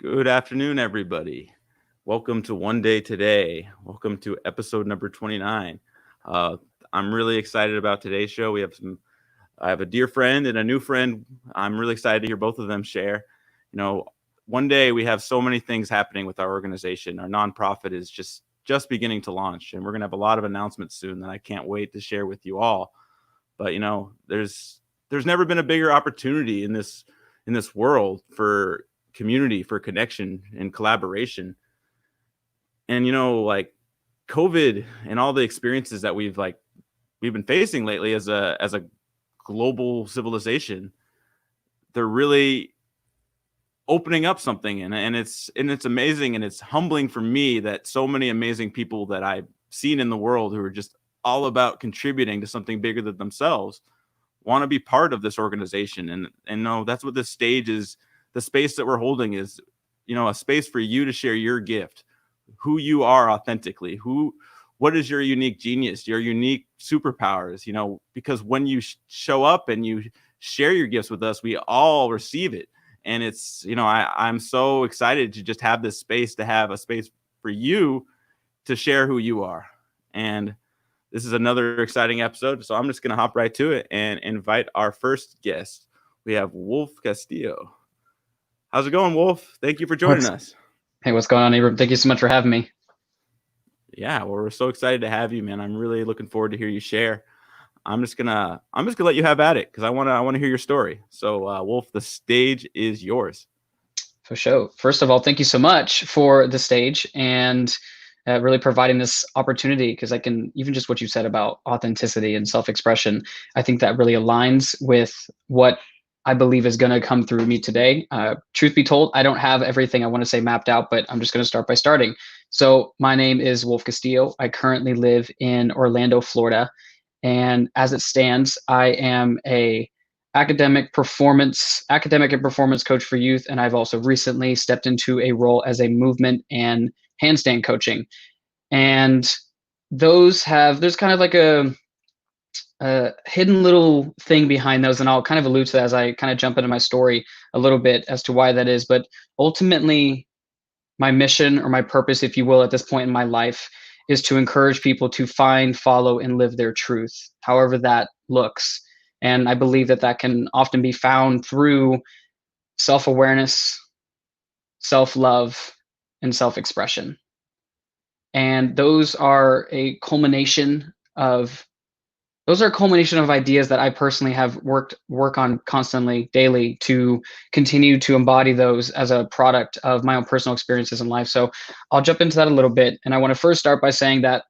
Good afternoon, everybody. Welcome to One Day Today. Welcome to episode number 29. Uh, I'm really excited about today's show. I have a dear friend and a new friend. I'm really excited to hear both of them share. You know, one day we have so many things happening with our organization. Our nonprofit is just beginning to launch, and we're going to have a lot of announcements soon that I can't wait to share with you all. But there's never been a bigger opportunity in this world for community, for connection and collaboration. And like COVID and all the experiences that we've been facing lately as a global civilization, they're really opening up something, and it's amazing, and it's humbling for me that so many amazing people that I've seen in the world who are just all about contributing to something bigger than themselves want to be part of this organization. And no, that's what this stage is. The space that we're holding is, a space for you to share your gift, who you are authentically, what is your unique genius, your unique superpowers, because when you show up and you share your gifts with us, we all receive it. And it's, I'm so excited to just have this space, to have a space for you to share who you are. And this is another exciting episode, so I'm just going to hop right to it and invite our first guest. We have Wolf Castillo. How's it going, Wolf? Thank you for joining us. Hey, what's going on, Abram? Thank you so much for having me. Yeah, well, we're so excited to have you, man. I'm really looking forward to hear you share. I'm just gonna let you have at it because I wanna hear your story. So, Wolf, the stage is yours. For sure. First of all, thank you so much for the stage and really providing this opportunity, because I can, even just what you said about authenticity and self-expression, I think that really aligns with what I believe is going to come through me today. Truth be told, I don't have everything I want to say mapped out, but I'm just going to start by starting. So my name is Wolf Castillo. I currently live in Orlando, Florida. And as it stands, I am a academic and performance coach for youth. And I've also recently stepped into a role as a movement and handstand coaching. And there's kind of like a hidden little thing behind those. And I'll kind of allude to that as I kind of jump into my story a little bit as to why that is. But ultimately, my mission, or my purpose, if you will, at this point in my life, is to encourage people to find, follow, and live their truth, however that looks. And I believe that can often be found through self-awareness, self-love, and self-expression. And those are a culmination of ideas that I personally have work on constantly, daily, to continue to embody those as a product of my own personal experiences in life. So I'll jump into that a little bit. And I want to first start by saying that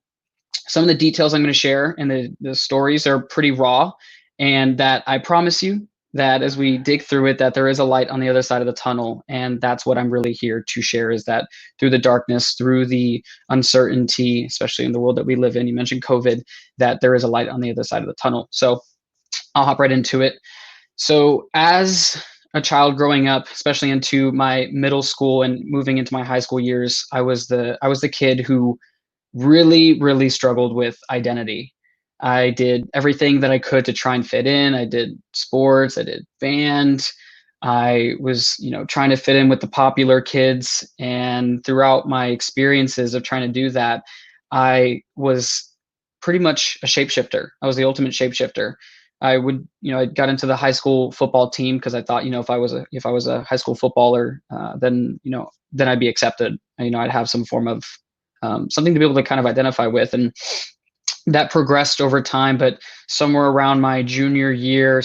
some of the details I'm going to share and the stories are pretty raw, and that I promise you that as we dig through it, that there is a light on the other side of the tunnel. And that's what I'm really here to share, is that through the darkness, through the uncertainty, especially in the world that we live in, you mentioned COVID, that there is a light on the other side of the tunnel. So I'll hop right into it. So as a child growing up, especially into my middle school and moving into my high school years, I was the kid who really, really struggled with identity. I did everything that I could to try and fit in. I did sports, I did band. I was, trying to fit in with the popular kids. And throughout my experiences of trying to do that, I was pretty much a shapeshifter. I was the ultimate shapeshifter. I got into the high school football team because I thought, if I was a high school footballer, then I'd be accepted. I'd have some form of something to be able to kind of identify with. And that progressed over time, but somewhere around my senior year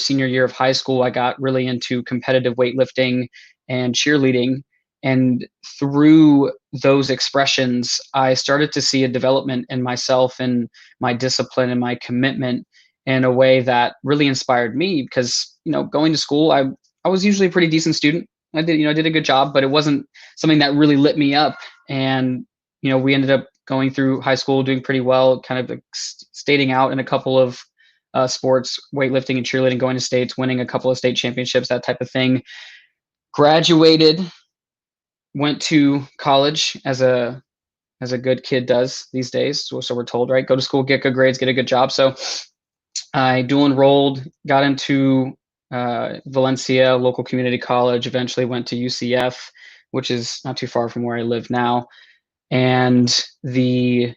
of high school, I got really into competitive weightlifting and cheerleading. And through those expressions, I started to see a development in myself and my discipline and my commitment in a way that really inspired me. Because, going to school, I was usually a pretty decent student. I did a good job, but it wasn't something that really lit me up. And, we ended up going through high school, doing pretty well, kind of stating out in a couple of sports, weightlifting and cheerleading, going to states, winning a couple of state championships, that type of thing. Graduated, went to college as a good kid does these days. So we're told, right? Go to school, get good grades, get a good job. So I dual enrolled, got into Valencia local community college, eventually went to UCF, which is not too far from where I live now. And the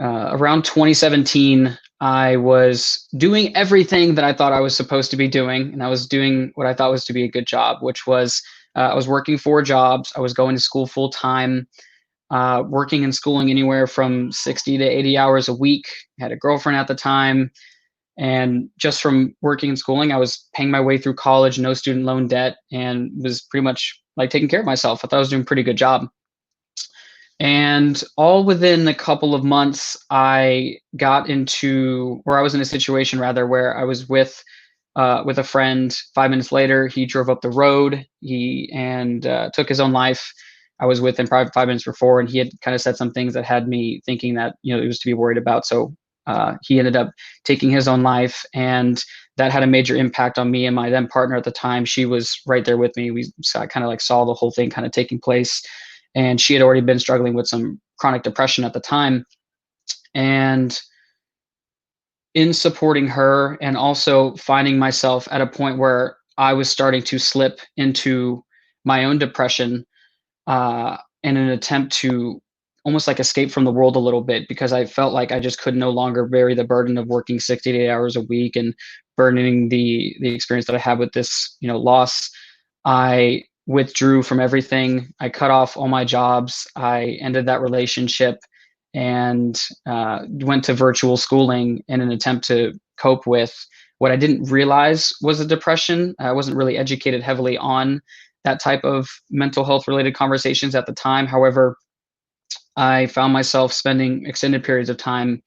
around 2017, I was doing everything that I thought I was supposed to be doing, and I was doing what I thought was to be a good job, which was I was working 4 jobs. I was going to school full time, working and schooling anywhere from 60 to 80 hours a week. I had a girlfriend at the time, and just from working and schooling, I was paying my way through college, no student loan debt, and was pretty much like taking care of myself. I thought I was doing a pretty good job. And all within a couple of months, I got into, or I was in a situation rather, where I was with a friend. 5 minutes later, he drove up the road. He and took his own life. I was with him probably 5 minutes before, and he had kind of said some things that had me thinking that it was to be worried about. So he ended up taking his own life, and that had a major impact on me and my then partner at the time. She was right there with me. I kind of like saw the whole thing kind of taking place, and she had already been struggling with some chronic depression at the time. And in supporting her and also finding myself at a point where I was starting to slip into my own depression, in an attempt to almost like escape from the world a little bit, because I felt like I just could no longer bear the burden of working 60 to 8 hours a week and burdening the experience that I had with this loss. I withdrew from everything. I cut off all my jobs. I ended that relationship and went to virtual schooling in an attempt to cope with what I didn't realize was a depression. I wasn't really educated heavily on that type of mental health related conversations at the time. However, I found myself spending extended periods of time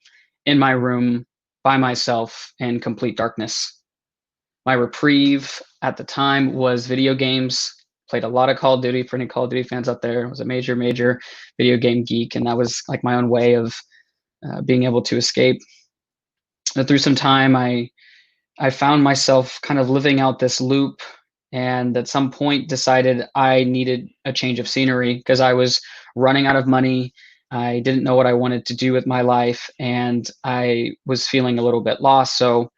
in my room by myself in complete darkness. My reprieve at the time was video games. Played a lot of Call of Duty. For any Call of Duty fans out there, I was a major video game geek, and that was like my own way of being able to escape. And through some time, I found myself kind of living out this loop, and at some point decided I needed a change of scenery because I was running out of money. I didn't know what I wanted to do with my life, and I was feeling a little bit lost. So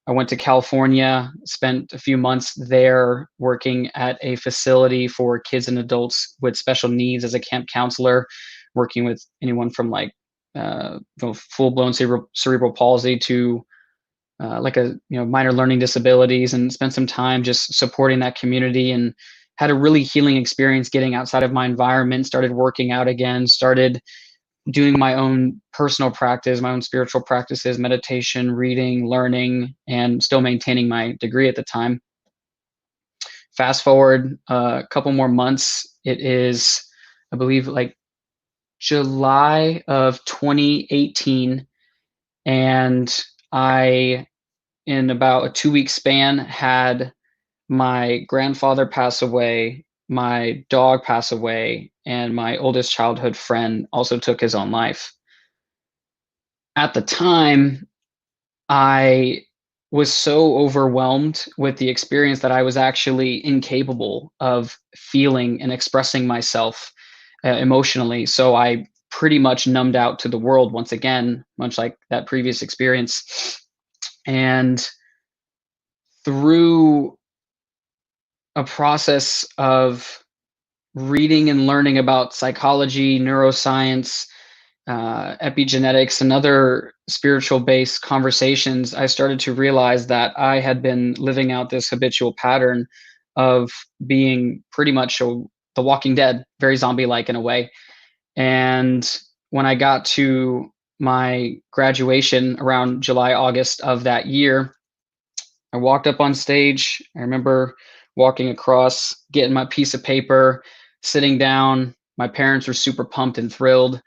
I went to California, spent a few months there working at a facility for kids and adults with special needs as a camp counselor, working with anyone from like full-blown cerebral palsy to like a minor learning disabilities, and spent some time just supporting that community, and had a really healing experience getting outside of my environment. Started working out again, started doing my own personal practice, my own spiritual practices, meditation, reading, learning, and still maintaining my degree at the time. Fast forward a couple more months, it is, I believe, like July of 2018, and I, in about a 2 week span, had my grandfather pass away, my dog pass away, and my oldest childhood friend also took his own life. At the time, I was so overwhelmed with the experience that I was actually incapable of feeling and expressing myself emotionally. So I pretty much numbed out to the world once again, much like that previous experience. And through a process of reading and learning about psychology, neuroscience, epigenetics, and other spiritual based conversations, I started to realize that I had been living out this habitual pattern of being pretty much the Walking Dead, very zombie like in a way. And when I got to my graduation around July, August of that year, I walked up on stage. I remember walking across, getting my piece of paper, sitting down. My parents were super pumped and thrilled.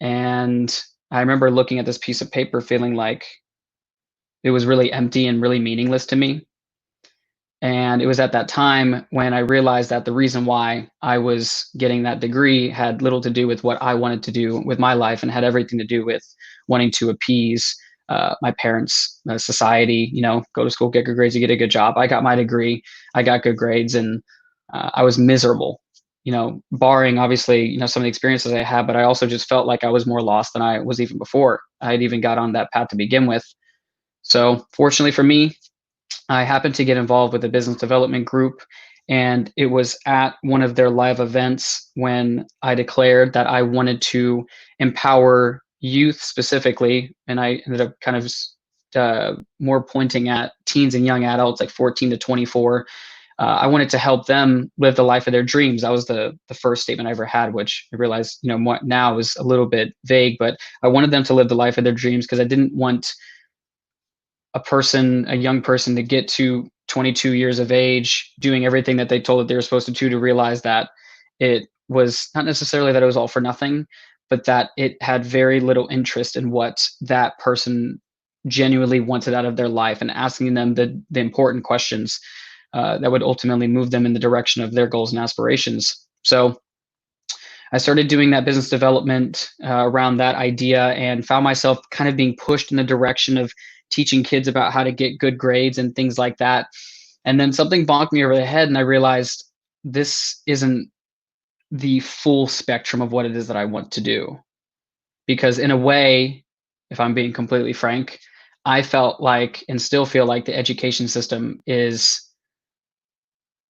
And I remember looking at this piece of paper feeling like it was really empty and really meaningless to me. And it was at that time when I realized that the reason why I was getting that degree had little to do with what I wanted to do with my life, and had everything to do with wanting to appease my parents, society, go to school, get good grades, you get a good job. I got my degree, I got good grades, and I was miserable, barring obviously, some of the experiences I had, but I also just felt like I was more lost than I was even before I had even got on that path to begin with. So fortunately for me, I happened to get involved with a business development group, And it was at one of their live events when I declared that I wanted to empower youth specifically. And I ended up kind of more pointing at teens and young adults, like 14 to 24. I wanted to help them live the life of their dreams. That was the first statement I ever had, which I realized, more now is a little bit vague, but I wanted them to live the life of their dreams because I didn't want a young person, to get to 22 years of age doing everything that they told that they were supposed to do, to realize that it was not necessarily that it was all for nothing, but that it had very little interest in what that person genuinely wanted out of their life, and asking them the important questions that would ultimately move them in the direction of their goals and aspirations. So I started doing that business development around that idea, and found myself kind of being pushed in the direction of teaching kids about how to get good grades and things like that. And then something bonked me over the head, and I realized this isn't the full spectrum of what it is that I want to do. Because in a way, if I'm being completely frank, I felt like, and still feel like, the education system is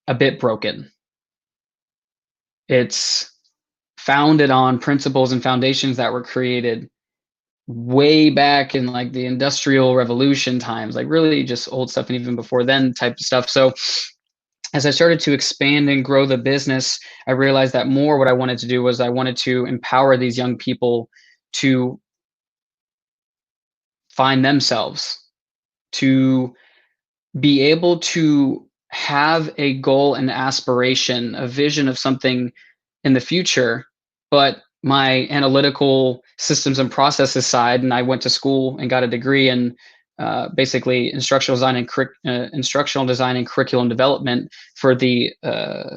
a bit broken. It's founded on principles and foundations that were created way back in like the industrial revolution times, like really just old stuff, and even before then type of stuff. So as I started to expand and grow the business, I realized that more what I wanted to do was I wanted to empower these young people to find themselves, to be able to have a goal and aspiration, a vision of something in the future. But my analytical systems and processes side, and I went to school and got a degree in basically instructional design and curriculum development for the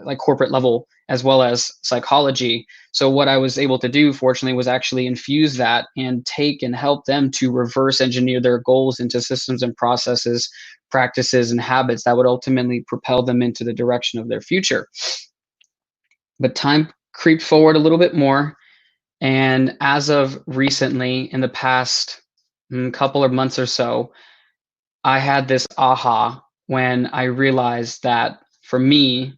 like corporate level, as well as psychology. So what I was able to do, fortunately, was actually infuse that and take and help them to reverse engineer their goals into systems and processes, practices, and habits that would ultimately propel them into the direction of their future. But time creeped forward a little bit more. And as of recently, in the past couple of months or so, I had this aha when I realized that for me,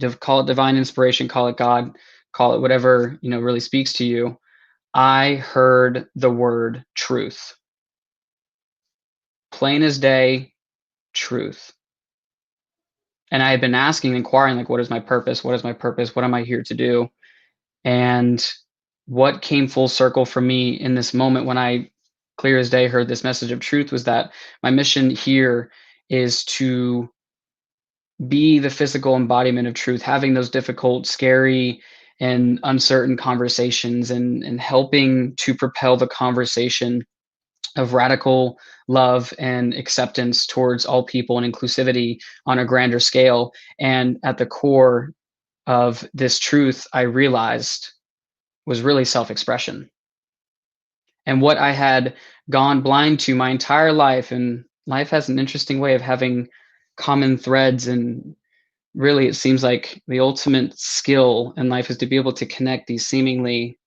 to call it divine inspiration, call it God, call it whatever, really speaks to you, I heard the word truth. Plain as day, truth. And I had been inquiring, like, what is my purpose? What is my purpose? What am I here to do? And what came full circle for me in this moment when I, clear as day, heard this message of truth, was that my mission here is to be the physical embodiment of truth, having those difficult, scary, and uncertain conversations, and helping to propel the conversation of radical love and acceptance towards all people, and inclusivity on a grander scale. And at the core of this truth, I realized, was really self-expression. And what I had gone blind to my entire life, and life has an interesting way of having common threads, and really it seems like the ultimate skill in life is to be able to connect these seemingly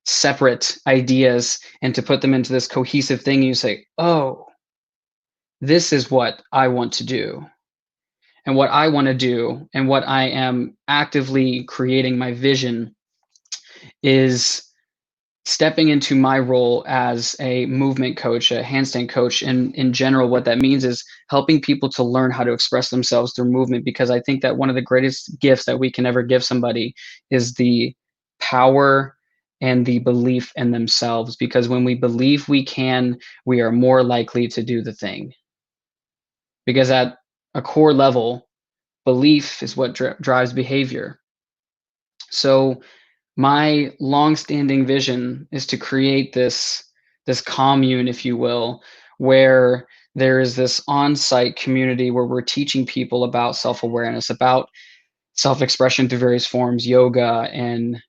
separate ideas and to put them into this cohesive thing. You say, oh, this is what I want to do. And what I want to do, and what I am actively creating my vision, is stepping into my role as a movement coach, a handstand coach. And in general, what that means is helping people to learn how to express themselves through movement, because I think that one of the greatest gifts that we can ever give somebody is the power and the belief in themselves. Because when we believe we can, we are more likely to do the thing. Because at a core level, belief is what drives behavior. So my long-standing vision is to create this commune, if you will, where there is this on-site community where we're teaching people about self-awareness, about self-expression through various forms, yoga and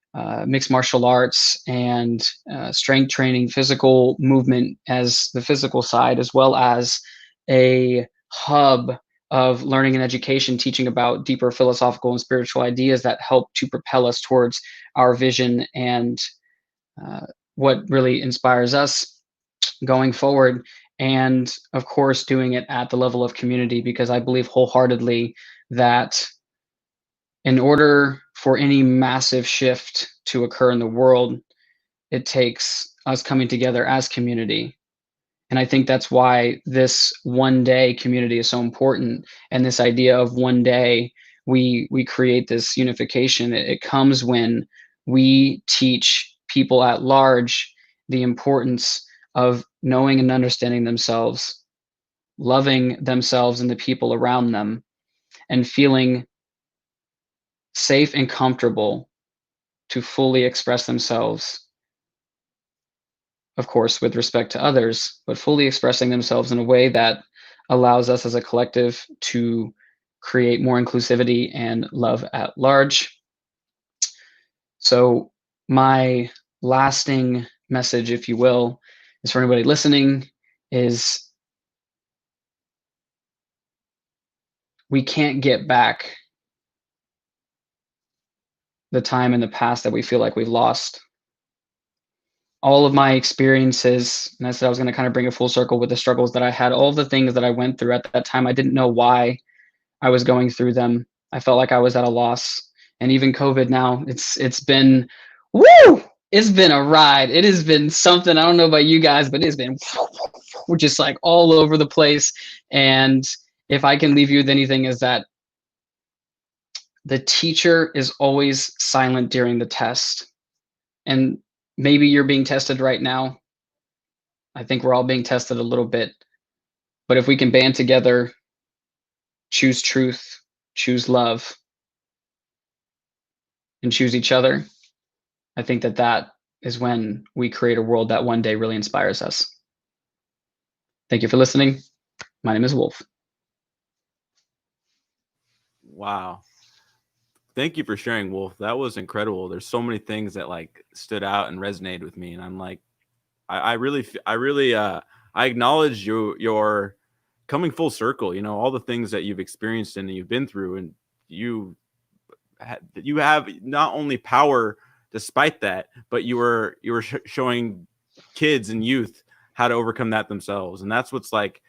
mixed martial arts, and strength training, physical movement as the physical side, as well as a hub of learning and education, teaching about deeper philosophical and spiritual ideas that help to propel us towards our vision and what really inspires us going forward. And of course, doing it at the level of community, because I believe wholeheartedly that in order for any massive shift to occur in the world, it takes us coming together as community. And I think that's why this one day community is so important. And this idea of one day we create this unification. It comes when we teach people at large the importance of knowing and understanding themselves, loving themselves and the people around them, and feeling safe and comfortable to fully express themselves, of course, with respect to others, but fully expressing themselves in a way that allows us as a collective to create more inclusivity and love at large. So, my lasting message, if you will, is for anybody listening is we can't get back the time in the past that we feel like we've lost. All of my experiences, and I said I was going to kind of bring it full circle with the struggles that I had, all the things that I went through at that time, I didn't know why I was going through them. I felt like I was at a loss. And even COVID now, it's been woo! It's been a ride. It has been something. I don't know about you guys, but it's been we're just like all over the place. And if I can leave you with anything, is that the teacher is always silent during the test. And maybe you're being tested right now. I think we're all being tested a little bit. But if we can band together, choose truth, choose love, and choose each other, I think that that is when we create a world that one day really inspires us. Thank you for listening. My name is Wolf. Wow. Thank you for sharing, Wolf. That was incredible. There's so many things that like stood out and resonated with me, and I'm like, I really, I acknowledge your coming full circle. You know, all the things that you've experienced and you've been through, and you have not only power despite that, but you were showing kids and youth how to overcome that themselves, and that's what's like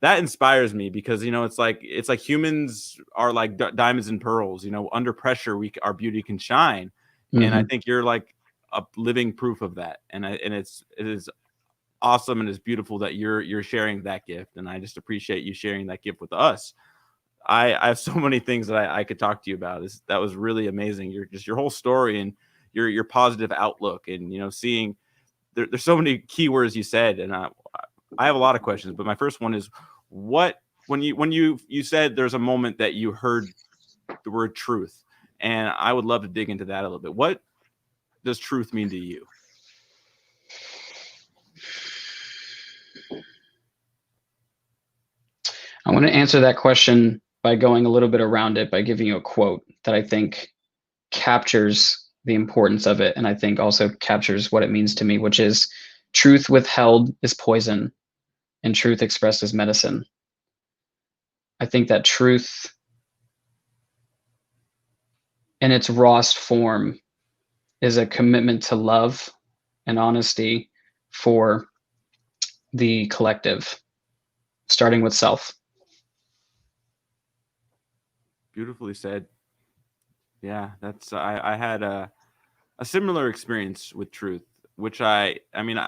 that inspires me because you know it's like humans are like diamonds and pearls. You know, under pressure, our beauty can shine, and I Mm-hmm. think you're like a living proof of that. And it is awesome and it's beautiful that you're sharing that gift, and I just appreciate you sharing that gift with us. I have so many things that I could talk to you about. That was really amazing. Your whole story and your positive outlook, and you know, seeing there's so many keywords you said, and I have a lot of questions. But my first one is, what when you said there's a moment that you heard the word truth, and I would love to dig into that a little bit. What does truth mean to you? I want to answer that question by going a little bit around it by giving you a quote that I think captures the importance of it, and I think also captures what it means to me, which is truth withheld is poison and truth expressed is medicine. I think that truth in its rawest form is a commitment to love and honesty for the collective, starting with self. Beautifully said. Yeah, that's I had a similar experience with truth, which I mean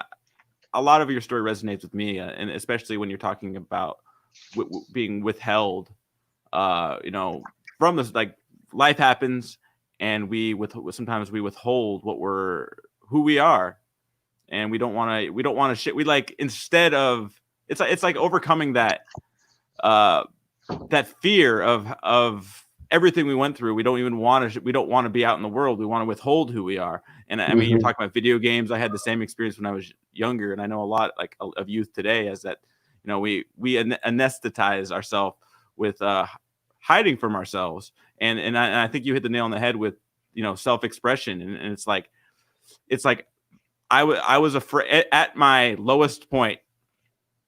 a lot of your story resonates with me, and especially when you're talking about being withheld. You know, from this, like life happens, and sometimes we withhold who we are, and we don't want to shit. We like instead of it's like overcoming uh that fear of everything we went through. We don't want to be out in the world. We want to withhold who we are. And I mean, you're Mm-hmm. talking about video games. I had the same experience when I was younger, and I know a lot like of youth today as that, you know, we anesthetize ourselves with hiding from ourselves. And I think you hit the nail on the head with, you know, self-expression. And it's like I was afraid at my lowest point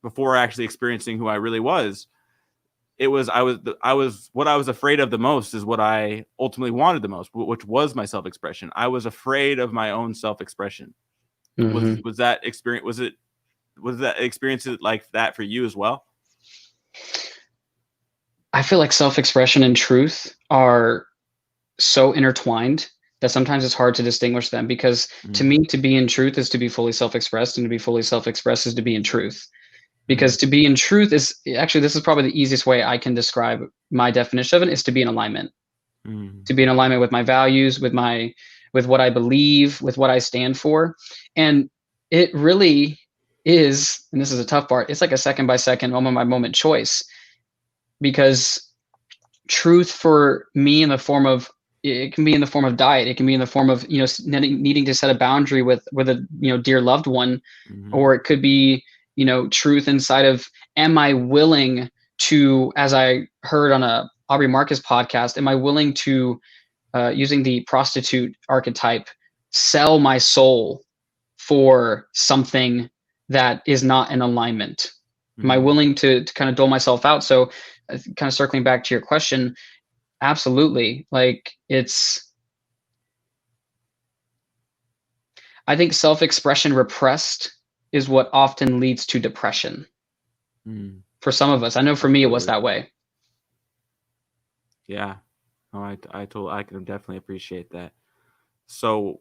before actually experiencing who I really was. I was what I was afraid of the most is what I ultimately wanted the most, which was my self-expression. I was afraid of my own self-expression. Was Mm-hmm. was that experience? Was that experience like that for you as well? I feel like self-expression and truth are so intertwined that sometimes it's hard to distinguish them, because to me, to be in truth is to be fully self-expressed, and to be fully self-expressed is to be in truth. Because to be in truth is actually, this is probably the easiest way I can describe my definition of it, is to be in alignment. To be in alignment with my values, with what I believe, with what I stand for. And it really is, and this is a tough part, it's like a second by second, moment by moment choice. Because truth for me, in the form of, it can be in the form of diet, it can be in the form of, needing to set a boundary with a, dear loved one, or it could be, truth inside of, am I willing to, as I heard on a Aubrey Marcus podcast, am I willing to, using the prostitute archetype, sell my soul for something that is not in alignment? Am I willing to kind of dole myself out? So kind of circling back to your question, absolutely. Like, I think self-expression repressed is what often leads to depression. For some of us. I know for me, it was that way. Yeah. Oh, I can definitely appreciate that. So,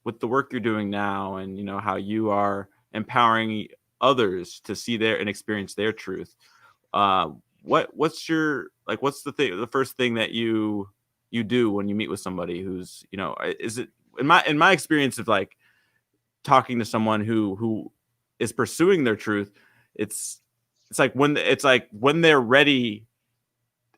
with the work you're doing now, and how you are empowering others to see their and experience their truth, what's the first thing that you do when you meet with somebody who's, is it, in my experience of like talking to someone who is pursuing their truth, it's like when they're ready,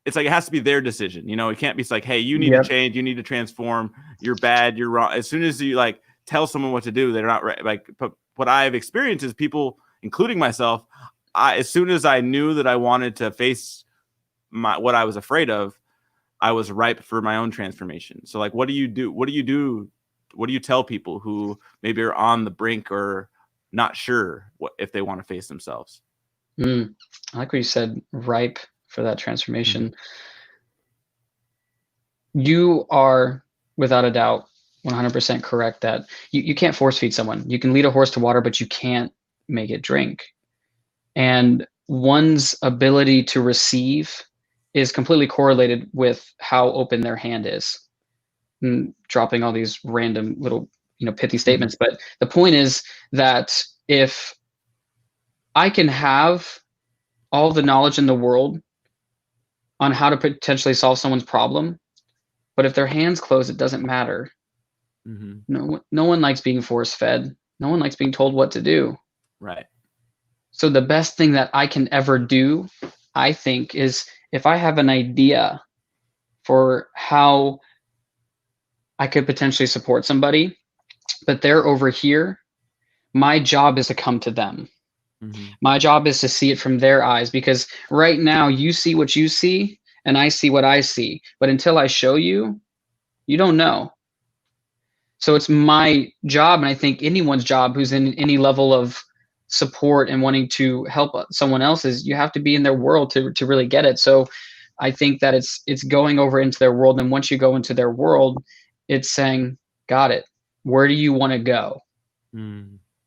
it's like it has to be their decision. It can't be like, hey, you need to change, you need to transform, you're bad, you're wrong. As soon as you like tell someone what to do, they're not right. Like, but what I've experienced is people, including myself, as soon as I knew that I wanted to face what I was afraid of, I was ripe for my own transformation. So like, what do you do? What do you tell people who maybe are on the brink or not sure if they want to face themselves? I like what you said, ripe for that transformation. You are, without a doubt, 100% correct that you can't force feed someone. You can lead a horse to water, but you can't make it drink. And one's ability to receive is completely correlated with how open their hand is. Dropping all these random little, pithy statements. But the point is that if I can have all the knowledge in the world on how to potentially solve someone's problem, but if their hands closed, it doesn't matter. No one likes being force fed. No one likes being told what to do. Right. So the best thing that I can ever do, I think, is if I have an idea for how I could potentially support somebody, but they're over here, my job is to come to them. My job is to see it from their eyes, because right now you see what you see and I see what I see. But until I show you, you don't know. So it's my job, and I think anyone's job who's in any level of support and wanting to help someone else, is you have to be in their world to really get it. So I think that it's going over into their world. And once you go into their world, it's saying, got it. Where do you want to go?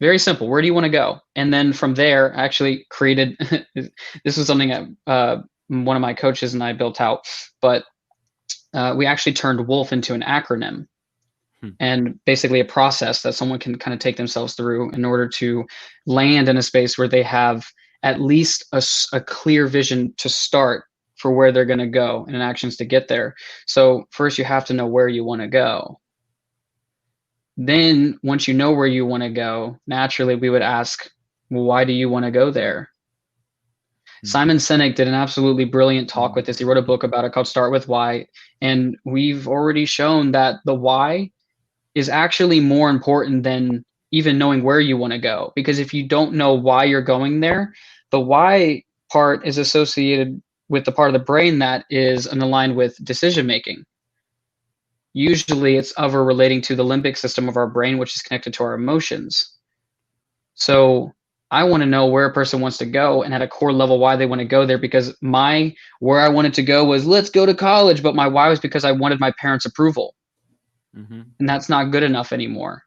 Very simple. Where do you want to go? And then from there, I actually created, this was something that one of my coaches and I built out, but we actually turned WOLF into an acronym, and basically a process that someone can kind of take themselves through in order to land in a space where they have at least a clear vision to start for where they're going to go and actions to get there. So first you have to know where you want to go. Then once you know where you want to go, naturally we would ask, well, why do you want to go there? Simon Sinek did an absolutely brilliant talk with this. He wrote a book about it called Start With Why. And we've already shown that the why is actually more important than even knowing where you want to go. Because if you don't know why you're going there, the why part is associated with the part of the brain that is aligned with decision making. Usually it's ever relating to the limbic system of our brain, which is connected to our emotions. So I want to know where a person wants to go, and at a core level why they want to go there, because where I wanted to go was, let's go to college, but my why was because I wanted my parents' approval. And that's not good enough anymore.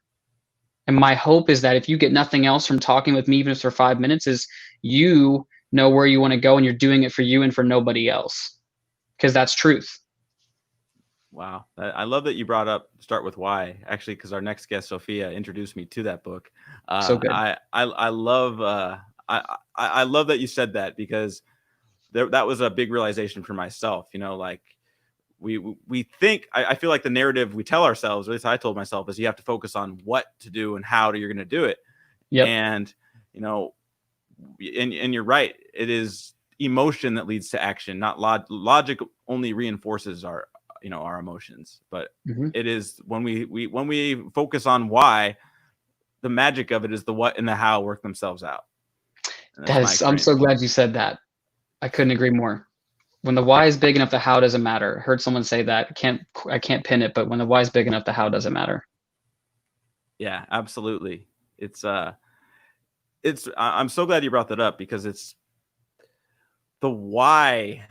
And my hope is that if you get nothing else from talking with me, even if it's for 5 minutes, is you know where you want to go and you're doing it for you and for nobody else, because that's truth. Wow. I love that you brought up Start With Why, actually, because our next guest, Sophia, introduced me to that book. So good. I love I love that you said that, because that was a big realization for myself. Like we think, I feel like the narrative we tell ourselves, or at least I told myself, is you have to focus on what to do and how you're going to do it. Yep. And you know, and you're right. It is emotion that leads to action, not logic. Only reinforces our emotions. But Hmm. it is when we focus on why, the magic of it is the what and the how work themselves out. And that's my I'm experience. so glad you said that. I couldn't agree more. When the why is big enough, the how doesn't matter. I heard someone say that. I can't pin it, but when the why is big enough, the how doesn't matter. Yeah, absolutely. I'm so glad you brought that up, because it's the why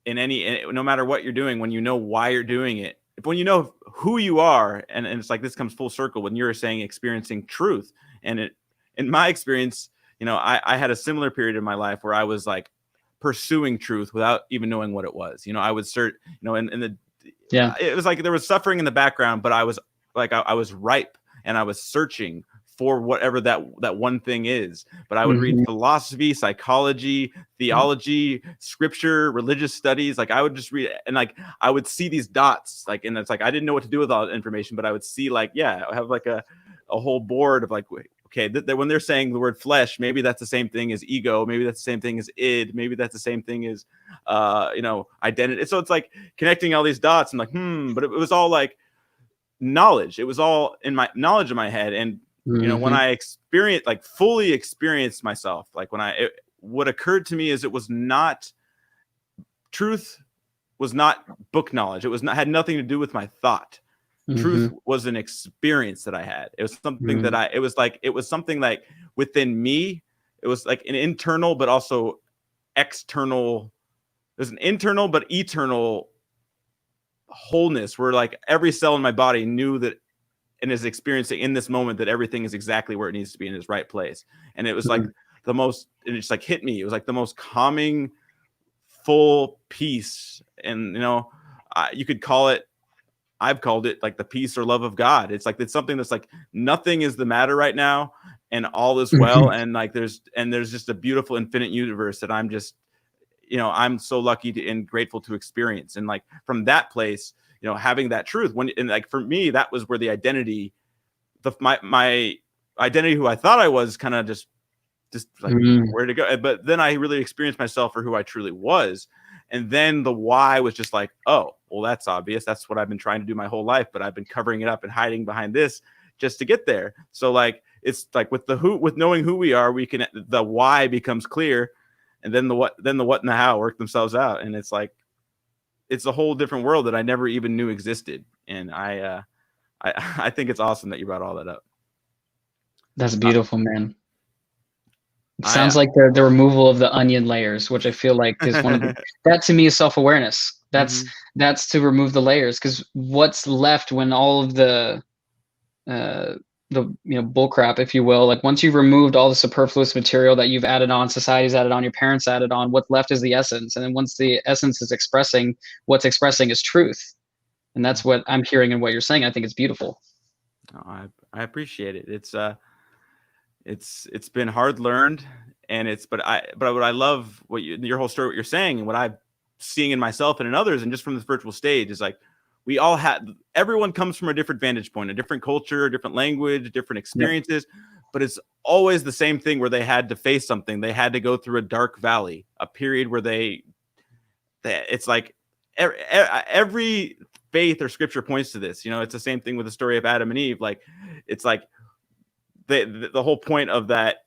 no matter what you're doing. When you know why you're doing it, when you know who you are, and it's like, this comes full circle when you're saying experiencing truth. And in my experience, I had a similar period in my life where I was like pursuing truth without even knowing what it was. I would search, Yeah. it was like there was suffering in the background, but I was like, I was ripe, and I was searching for whatever that one thing is. But I would read Hmm. philosophy, psychology, theology, scripture, religious studies. Like I would just read, and like I would see these dots, like, and it's like I didn't know what to do with all that information, but I would see, like, yeah, I have like a whole board of like, okay, when they're saying the word flesh, maybe that's the same thing as ego, maybe that's the same thing as id, maybe that's the same thing as identity. So it's like connecting all these dots, and like, but it was all like knowledge. It was all in my knowledge in my head. And when Hmm. I fully experienced myself, like what occurred to me is, it was not truth, was not book knowledge. It was not, had nothing to do with my thought. Truth Hmm. was an experience that I had. It was something that Hmm. it was something like within me. It was like an internal, but also external. It was an internal, but eternal wholeness, where like every cell in my body knew that, and is experiencing in this moment, that everything is exactly where it needs to be in its right place. And it was like and it just like hit me. It was like the most calming, full peace. And you could call it, I've called it like the peace or love of God. It's like, it's something that's like, nothing is the matter right now, and all is well. Hmm. And like there's just a beautiful infinite universe that I'm so lucky and grateful to experience. And like from that place, having that truth, and like for me, that was where the identity, my identity, who I thought I was, kind of just like, Hmm. where to go. But then I really experienced myself for who I truly was. And then the why was just like, oh, well, that's obvious. That's what I've been trying to do my whole life, but I've been covering it up and hiding behind this just to get there. So like, it's like with knowing who we are, the why becomes clear. And then the what and the how work themselves out. And it's like, it's a whole different world that I never even knew existed. And I think it's awesome that you brought all that up. That's Uh, beautiful, man. It I sounds like the removal of the onion layers, which I feel like is one of the that to me is self-awareness. Mhm. That's to remove the layers, because what's left when all of uh bull crap, if you will, like once you've removed all the superfluous material that you've added on, society's added on, your parents added on, what's left is the essence. And then once the essence is expressing, what's expressing is truth. And that's what I'm hearing in what you're saying. I think it's beautiful. Oh, I appreciate it. It's been hard learned, and but what I love, your whole story, what you're saying, and what I'm seeing in myself and in others, and just from this virtual stage, is like, everyone comes from a different vantage point, a different culture, a different language, different Yep. experiences, but it's always the same thing, where they had to face something. They had to go through a dark valley, a period where it's like every faith or scripture points to this. It's the same thing with the story of Adam and Eve. Like, it's like the whole point of that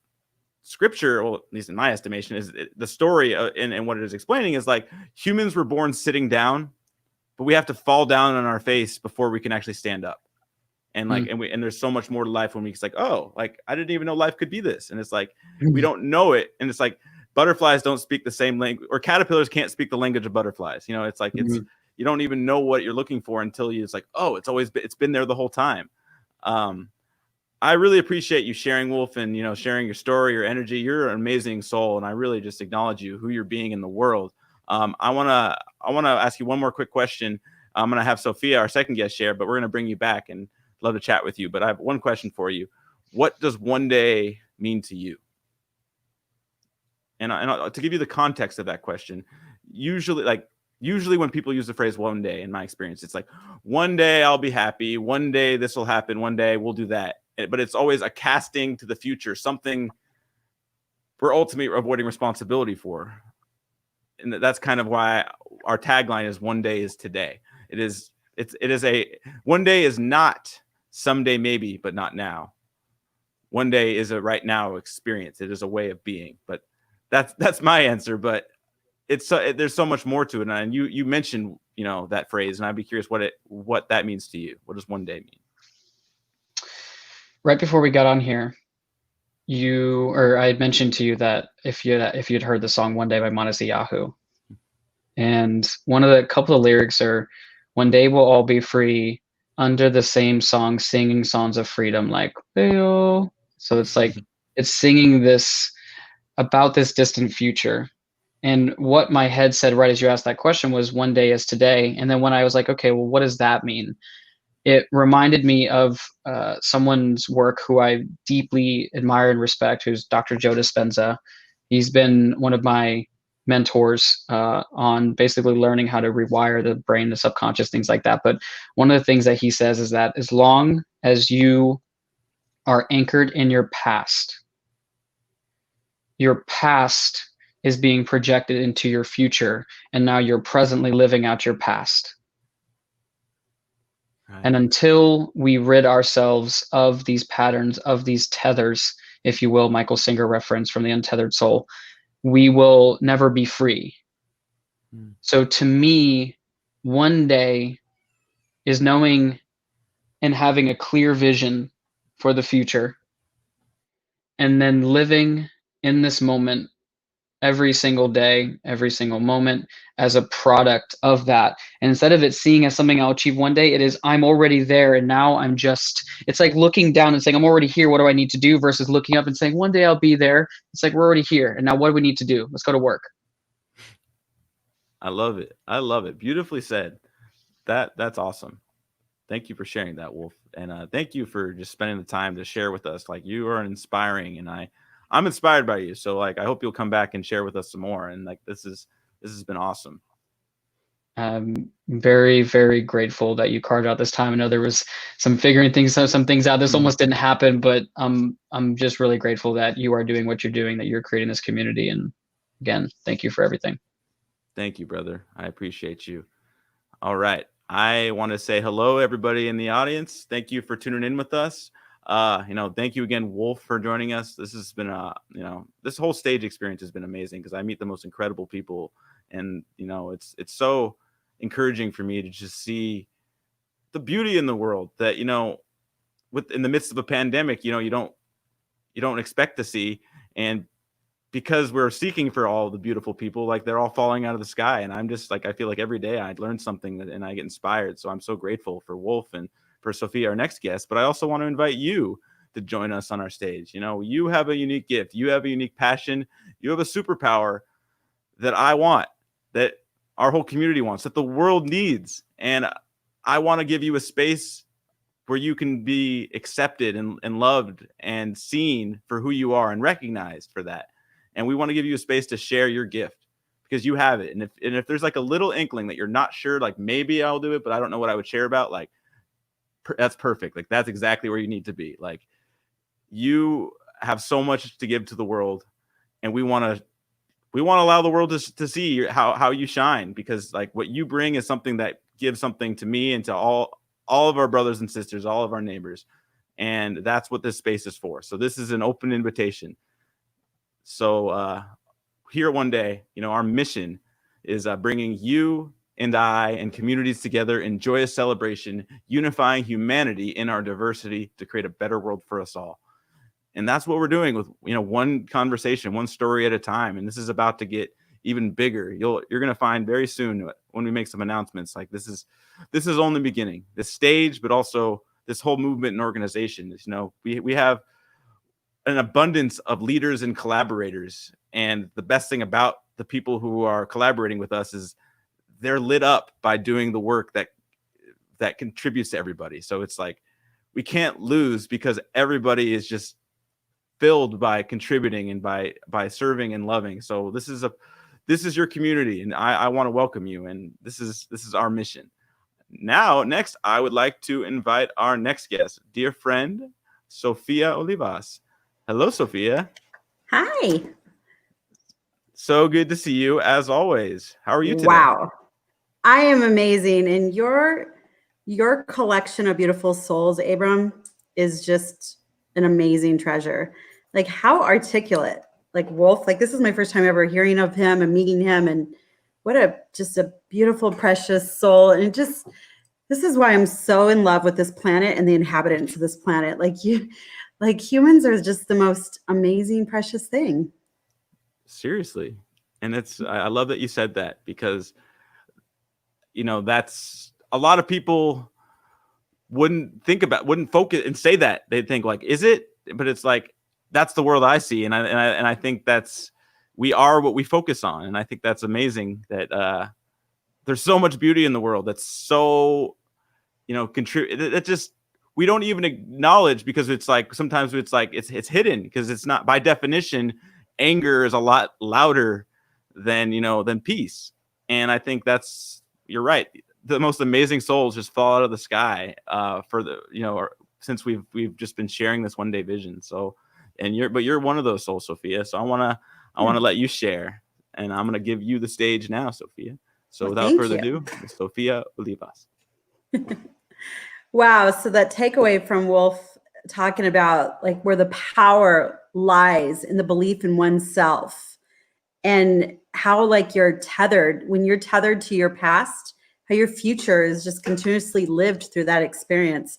scripture, well, at least in my estimation, is the story, and what it is explaining is like, humans were born sitting down, but we have to fall down on our face before we can actually stand up. And like, Mm. and there's so much more to life when it's like, oh, like I didn't even know life could be this. And it's like, we don't know it. And it's like, butterflies don't speak the same language, or caterpillars can't speak the language of butterflies. It's like, Mm. you don't even know what you're looking for until it's like, oh, it's been there the whole time. Um, I really appreciate you sharing, Wolf, and sharing your story, your energy. You're an amazing soul, and I really just acknowledge you, who you're being in the world. I wanna ask you one more quick question. I'm going to have Sophia, our second guest, share, but we're going to bring you back and love to chat with you. But I have one question for you. What does one day mean to you? And to give you the context of that question, usually when people use the phrase one day, in my experience, it's like, one day I'll be happy, one day this will happen, one day we'll do that. But it's always a casting to the future, something we're ultimately avoiding responsibility for. And that's kind of why our tagline is one day is today. It is one day is not someday maybe, but not now. One day is a right now experience. It is a way of being. But that's my answer. But there's so much more to it. And you mentioned that phrase, and I'd be curious what that means to you. What does one day mean? Right before we got on here, I had mentioned to you that if you'd heard the song "One Day" by Modesty Yahoo, and couple of lyrics are, "One day we'll all be free under the same song, singing songs of freedom like Hey-oh." So it's like it's singing this about this distant future. And what my head said right as you asked that question was, one day is today. And then when I was like, okay, well, what does that mean? It reminded me of someone's work who I deeply admire and respect, who's Dr. Joe Dispenza. He's been one of my mentors on basically learning how to rewire the brain, the subconscious, things like that. But one of the things that he says is that as long as you are anchored in your past is being projected into your future, and now you're presently living out your past. Right. And until we rid ourselves of these patterns, of these tethers, if you will, Michael Singer reference from The Untethered Soul, we will never be free. So to me, one day is knowing and having a clear vision for the future, and then living in this moment every single day, every single moment as a product of that. And instead of it seeing as something I'll achieve one day, it is I'm already there, and now it's like looking down and saying, I'm already here, what do I need to do? Versus looking up and saying, one day I'll be there. It's like, we're already here, and now what do we need to do? Let's go to work. I love it. I love it. Beautifully said. That's awesome. Thank you for sharing that, Wolf. And thank you for just spending the time to share with us. Like, you are inspiring, and I'm inspired by you. So like, I hope you'll come back and share with us some more. And like, this has been awesome. I'm very, very grateful that you carved out this time. I know there was some figuring some things out. This almost didn't happen, but I'm just really grateful that you are doing what you're doing, that you're creating this community. And again, thank you for everything. Thank you, brother. I appreciate you. All right. I want to say hello, everybody in the audience. Thank you for tuning in with us. Thank you again, Wolf, for joining us. This has been this whole stage experience has been amazing because I meet the most incredible people, and it's so encouraging for me to just see the beauty in the world that in the midst of a pandemic, you don't expect to see, and because we're seeking for all the beautiful people, like they're all falling out of the sky. And I'm just like, I feel like every day I learn something and I get inspired. So I'm so grateful for Wolf and for Sophia, our next guest. But I also want to invite you to join us on our stage. You have a unique gift. You have a unique passion. You have a superpower that I want, that our whole community wants, that the world needs. And I want to give you a space where you can be accepted and loved and seen for who you are and recognized for that. And we want to give you a space to share your gift because you have it. And if there's like a little inkling that you're not sure, like maybe I'll do it, but I don't know what I would share about, like that's perfect. Like that's exactly where you need to be. Like you have so much to give to the world, and we want to allow the world to see how you shine, because like what you bring is something that gives something to me and to all of our brothers and sisters, all of our neighbors. And that's what this space is for. So this is an open invitation. So here one day, our mission is bringing you and I and communities together in joyous celebration, unifying humanity in our diversity to create a better world for us all. And that's what we're doing with, one conversation, one story at a time. And this is about to get even bigger. You're going to find very soon when we make some announcements, like this is only beginning, this stage, but also this whole movement and organization. We have an abundance of leaders and collaborators. And the best thing about the people who are collaborating with us is they're lit up by doing the work that that contributes to everybody. So it's like we can't lose because everybody is just filled by contributing and by serving and loving. So this is your community, and I want to welcome you, and this is our mission. Next, I would like to invite our next guest, dear friend, Sophia Olivas. Hello, Sophia. Hi. So good to see you as always. How are you today? Wow. I am amazing. And your collection of beautiful souls, Abram, is just an amazing treasure. Like, how articulate. Like Wolf, like this is my first time ever hearing of him and meeting him. And what just a beautiful, precious soul. And this is why I'm so in love with this planet and the inhabitants of this planet. Like humans are just the most amazing, precious thing. Seriously. And I love that you said that, because that's a lot of people wouldn't focus and say that. They'd think like, is it? But it's like, that's the world I see. And I think we are what we focus on. And I think that's amazing that there's so much beauty in the world that's so, that just, we don't even acknowledge, because it's like, sometimes it's like, it's hidden, because it's not, by definition, anger is a lot louder than peace. And I think you're right. The most amazing souls just fall out of the sky since we've just been sharing this one day vision. So, you're one of those souls, Sophia. So I want to let you share, and I'm going to give you the stage now, Sophia. So without further ado, Sophia Olivas. Wow. So that takeaway from Wolf talking about like where the power lies in the belief in oneself, and how like when you're tethered to your past, how your future is just continuously lived through that experience.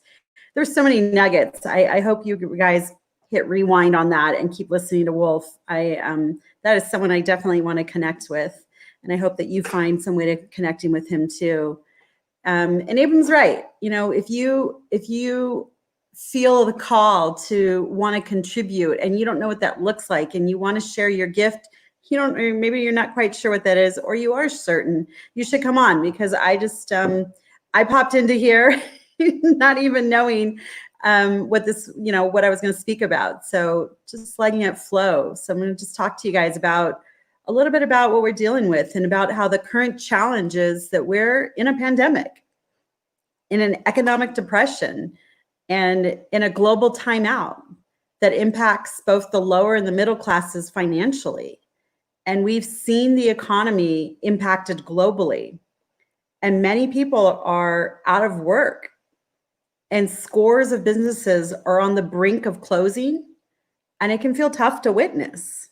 There's so many nuggets. I hope you guys hit rewind on that and keep listening to Wolf. That is someone I definitely want to connect with. And I hope that you find some way to connecting with him too. And Abram's right. If you feel the call to want to contribute and you don't know what that looks like, and you want to share your gift, maybe you're not quite sure what that is, or you are certain, you should come on, because I just, I popped into here not even knowing what I was going to speak about. So just letting it flow. So I'm going to just talk to you guys about a little bit about what we're dealing with, and about how the current challenge is that we're in a pandemic, in an economic depression, and in a global timeout that impacts both the lower and the middle classes financially. And we've seen the economy impacted globally, and many people are out of work, and scores of businesses are on the brink of closing, and it can feel tough to witness.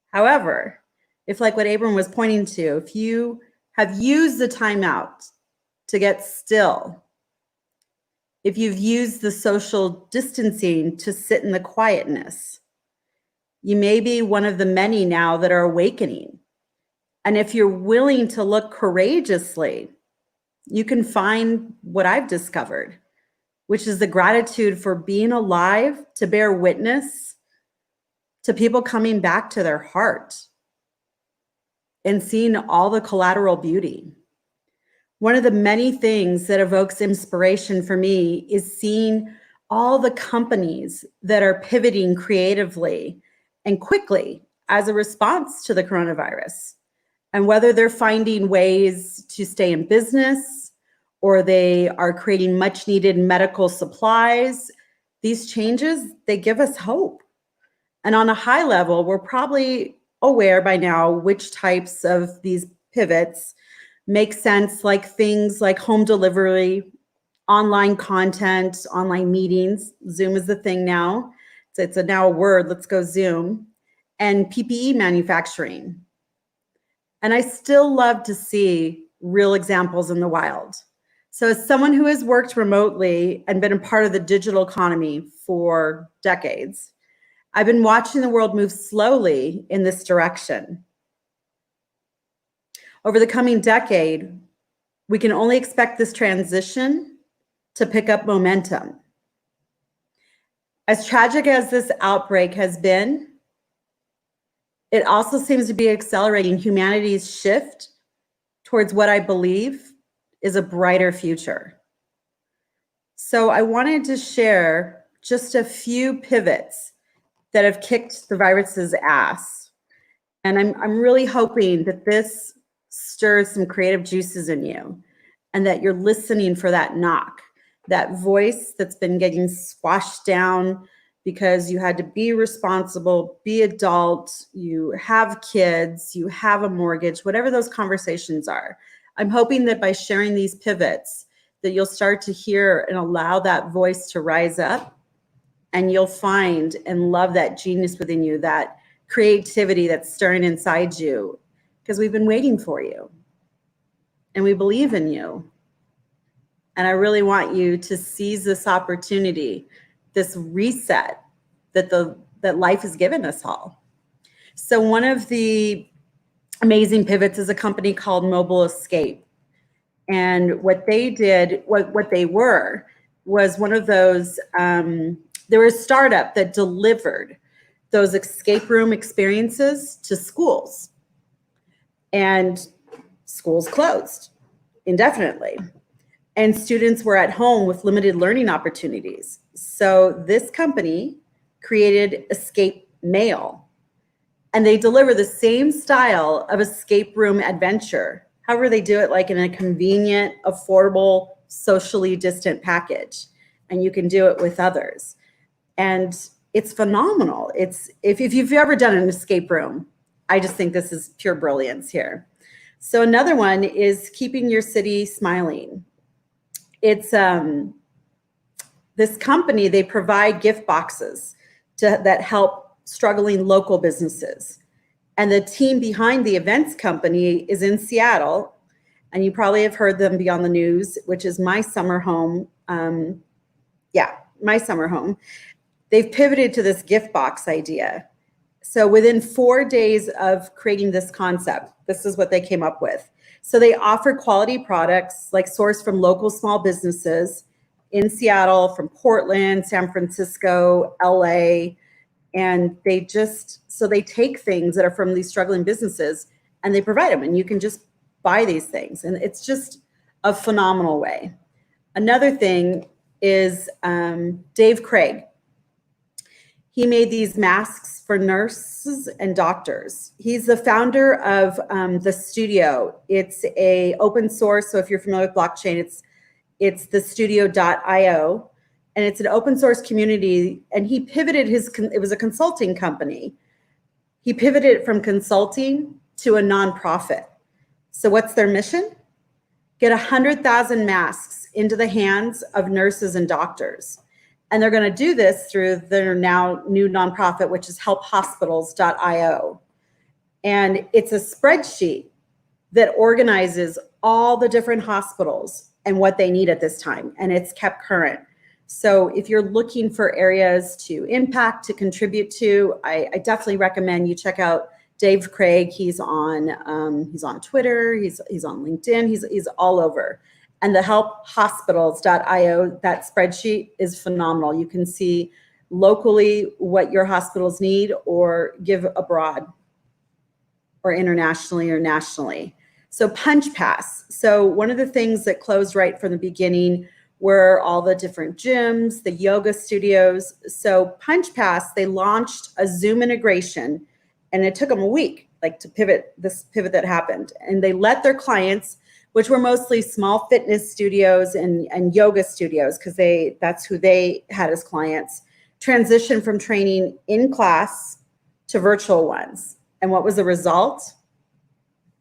However, if, like what Abram was pointing to, if you have used the timeout to get still, if you've used the social distancing to sit in the quietness, you may be one of the many now that are awakening. And if you're willing to look courageously, you can find what I've discovered, which is the gratitude for being alive to bear witness to people coming back to their heart and seeing all the collateral beauty. One of the many things that evokes inspiration for me is seeing all the companies that are pivoting creatively and quickly as a response to the coronavirus. And whether they're finding ways to stay in business, or they are creating much needed medical supplies, these changes, they give us hope. And on a high level, we're probably aware by now which types of these pivots make sense, like things like home delivery, online content, online meetings. Zoom is the thing now. It's now a word, let's go Zoom, and PPE manufacturing. And I still love to see real examples in the wild. So as someone who has worked remotely and been a part of the digital economy for decades, I've been watching the world move slowly in this direction. Over the coming decade, we can only expect this transition to pick up momentum. As tragic as this outbreak has been, it also seems to be accelerating humanity's shift towards what I believe is a brighter future. So I wanted to share just a few pivots that have kicked the virus's ass. And I'm really hoping that this stirs some creative juices in you and that you're listening for that knock, that voice that's been getting squashed down because you had to be responsible, be adult, you have kids, you have a mortgage, whatever those conversations are. I'm hoping that by sharing these pivots, that you'll start to hear and allow that voice to rise up, and you'll find and love that genius within you, that creativity that's stirring inside you, because we've been waiting for you and we believe in you. And I really want you to seize this opportunity, this reset that life has given us all. So one of the amazing pivots is a company called Mobile Escape. And what they did, what they were, was one of those, they were a startup that delivered those escape room experiences to schools. And schools closed indefinitely. And students were at home with limited learning opportunities. So this company created Escape Mail. And they deliver the same style of escape room adventure. However, they do it like in a convenient, affordable, socially distant package. And you can do it with others. And it's phenomenal. It's if you've ever done an escape room, I just think this is pure brilliance here. So another one is keeping your city smiling. It's this company, they provide gift boxes that help struggling local businesses. And the team behind the events company is in Seattle. And you probably have heard them be on the news, which is My Summer Home. My Summer Home. They've pivoted to this gift box idea. So within 4 days of creating this concept, this is what they came up with. So they offer quality products like sourced from local small businesses in Seattle, from Portland, San Francisco, LA. And they take things that are from these struggling businesses and they provide them, and you can just buy these things. And it's just a phenomenal way. Another thing is Dave Craig. He made these masks for nurses and doctors. He's the founder of the Studio. It's a open source. So if you're familiar with blockchain, it's the studio.io. And it's an open source community. And he pivoted it was a consulting company. He pivoted from consulting to a nonprofit. So what's their mission? Get 100,000 masks into the hands of nurses and doctors. And they're going to do this through their now new nonprofit, which is helphospitals.io. And it's a spreadsheet that organizes all the different hospitals and what they need at this time. And it's kept current. So if you're looking for areas to impact, to contribute to, I definitely recommend you check out Dave Craig. He's on Twitter. He's on LinkedIn. He's all over. And the helphospitals.io, that spreadsheet is phenomenal. You can see locally what your hospitals need or give abroad or internationally or nationally. So Punch Pass. So one of the things that closed right from the beginning were all the different gyms, the yoga studios. So Punch Pass, they launched a Zoom integration, and it took them a week to pivot that happened. And they let their clients, which were mostly small fitness studios and yoga studios, because that's who they had as clients, transition from training in class to virtual ones. And what was the result?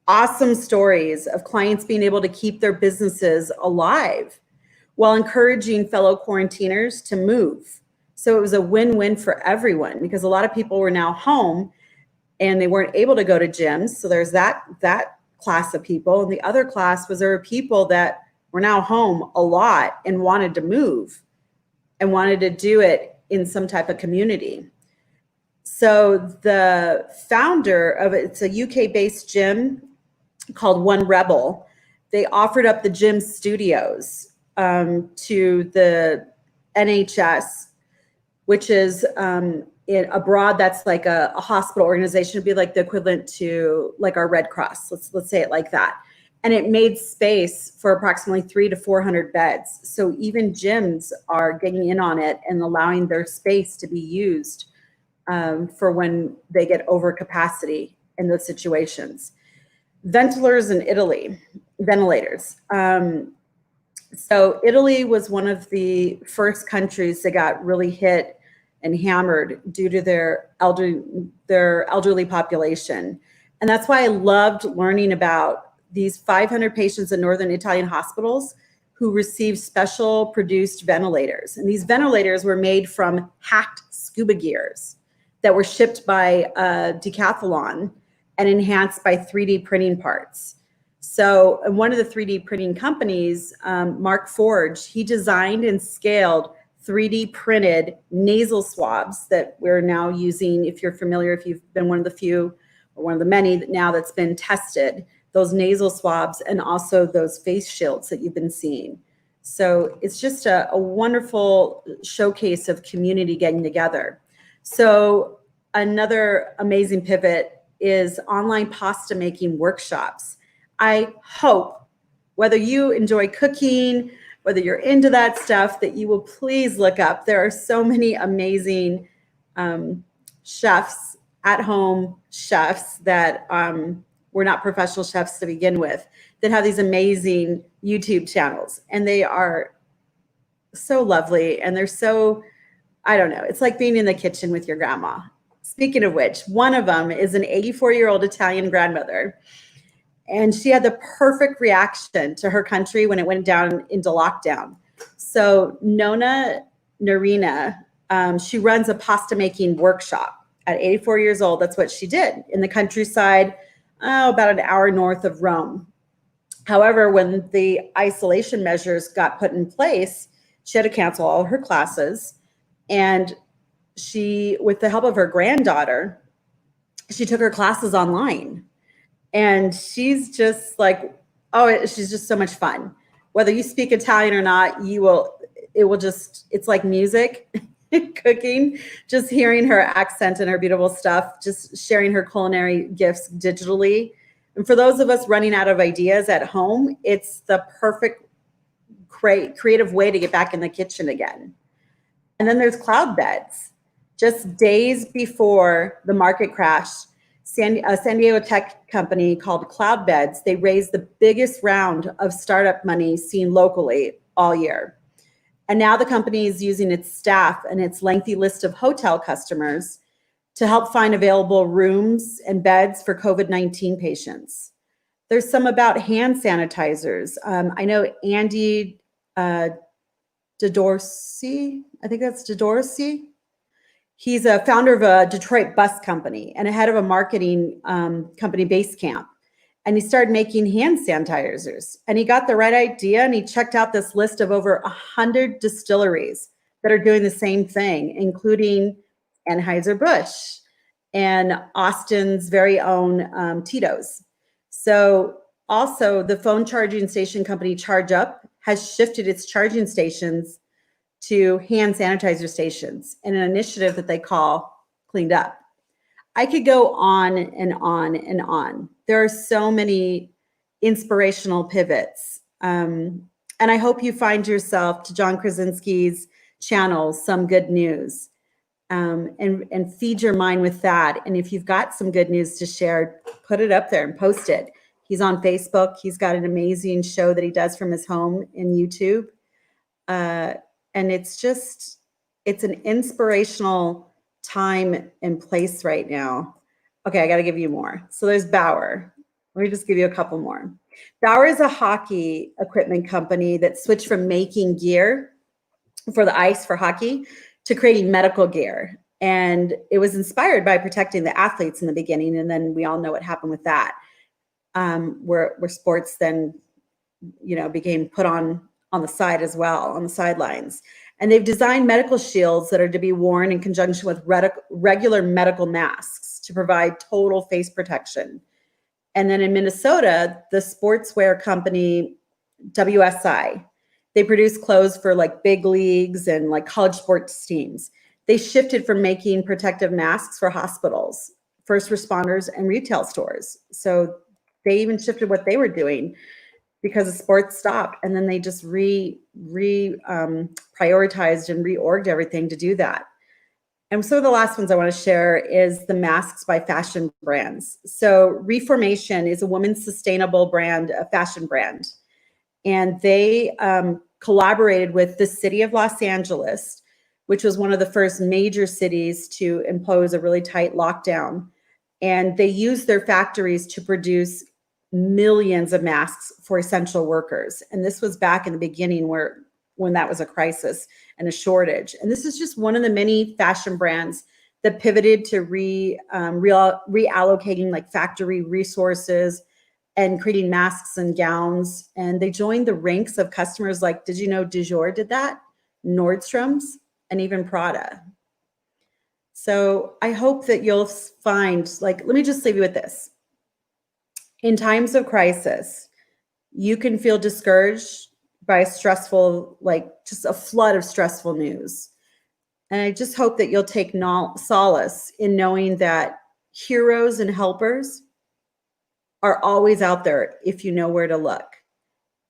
Awesome stories of clients being able to keep their businesses alive while encouraging fellow quarantiners to move. So it was a win-win for everyone, because a lot of people were now home and they weren't able to go to gyms. So there's that class of people. And the other class was there were people that were now home a lot and wanted to move and wanted to do it in some type of community. So the founder of it's a UK-based gym called One Rebel. They offered up the gym studios to the NHS, which is abroad. That's like a hospital organization. It'd be like the equivalent to like our Red Cross. Let's say it like that. and it made space for approximately 300 to 400 beds. So even gyms are getting in on it and allowing their space to be used for when they get over capacity in those situations. Ventilators in Italy, ventilators. So Italy was one of the first countries that got really hit and hammered due to their elderly population. And that's why I loved learning about these 500 patients in northern Italian hospitals who received special produced ventilators. And these ventilators were made from hacked scuba gears that were shipped by Decathlon and enhanced by 3D printing parts. So one of the 3D printing companies, Mark Forge, he designed and scaled 3D printed nasal swabs that we're now using. If you're familiar, if you've been one of the few or one of the many now that's been tested, those nasal swabs and also those face shields that you've been seeing. So it's just a wonderful showcase of community getting together. So another amazing pivot is online pasta making workshops. I hope, whether you enjoy cooking, whether you're into that stuff, that you will please look up. There are so many amazing chefs, at-home chefs that were not professional chefs to begin with, that have these amazing YouTube channels. And they are so lovely. And they're so, I don't know, it's like being in the kitchen with your grandma. Speaking of which, one of them is an 84-year-old Italian grandmother. And she had the perfect reaction to her country when it went down into lockdown. So Nonna Narina, she runs a pasta making workshop at 84 years old. That's what she did in the countryside, about an hour north of Rome. However, when the isolation measures got put in place, she had to cancel all her classes. And she, with the help of her granddaughter, she took her classes online. And she's just like, she's just so much fun. Whether you speak Italian or not, it's like music, cooking, just hearing her accent and her beautiful stuff, just sharing her culinary gifts digitally. And for those of us running out of ideas at home, it's the perfect creative way to get back in the kitchen again. And then there's cloud beds. Just days before the market crash, San Diego tech company called Cloud Beds, they raised the biggest round of startup money seen locally all year. And now the company is using its staff and its lengthy list of hotel customers to help find available rooms and beds for COVID-19 patients. There's some about hand sanitizers. I know Andy DeDorsey, I think that's DeDorsey. He's a founder of a Detroit bus company and a head of a marketing company, Basecamp. And he started making hand sanitizers. And he got the right idea, and he checked out this list of over 100 distilleries that are doing the same thing, including Anheuser-Busch and Austin's very own Tito's. So also the phone charging station company Charge Up has shifted its charging stations to hand sanitizer stations in an initiative that they call Cleaned Up. I could go on and on and on. There are so many inspirational pivots. And I hope you find yourself, to John Krasinski's channel, Some Good News, and feed your mind with that. And if you've got some good news to share, put it up there and post it. He's on Facebook. He's got an amazing show that he does from his home in YouTube. And it's an inspirational time and place right now. Okay, I got to give you more. So there's Bauer. Let me just give you a couple more. Bauer is a hockey equipment company that switched from making gear for the ice for hockey to creating medical gear. And it was inspired by protecting the athletes in the beginning. And then we all know what happened with that, where sports then, became put on the side as well, on the sidelines. And they've designed medical shields that are to be worn in conjunction with regular medical masks to provide total face protection. And then in Minnesota, the sportswear company WSI, they produce clothes for like big leagues and like college sports teams. They shifted from making protective masks for hospitals, first responders, and retail stores. So they even shifted what they were doing because the sports stopped, and then they just prioritized and reorged everything to do that. And so the last ones I want to share is the masks by fashion brands. So Reformation is a women's sustainable brand, a fashion brand. And they collaborated with the city of Los Angeles, which was one of the first major cities to impose a really tight lockdown. And they used their factories to produce millions of masks for essential workers. And this was back in the beginning when that was a crisis and a shortage. And this is just one of the many fashion brands that pivoted to reallocating like factory resources and creating masks and gowns. And they joined the ranks of customers like, did you know Du Jour did that? Nordstrom's and even Prada. So I hope that you'll find, like, let me just leave you with this. In times of crisis, you can feel discouraged by stressful, like just a flood of stressful news. And I just hope that you'll take solace in knowing that heroes and helpers are always out there if you know where to look.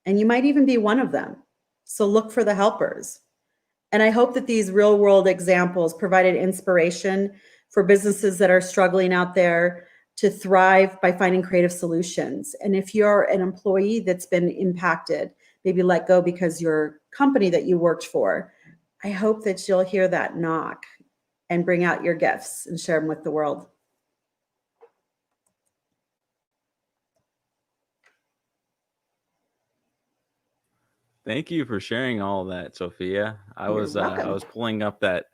And you might even be one of them. So look for the helpers. And I hope that these real world examples provided inspiration for businesses that are struggling out there to thrive by finding creative solutions. And if you're an employee that's been impacted, maybe let go because your company that you worked for, I hope that you'll hear that knock and bring out your gifts and share them with the world. Thank you for sharing all that, Sophia. I You're was welcome. pulling up that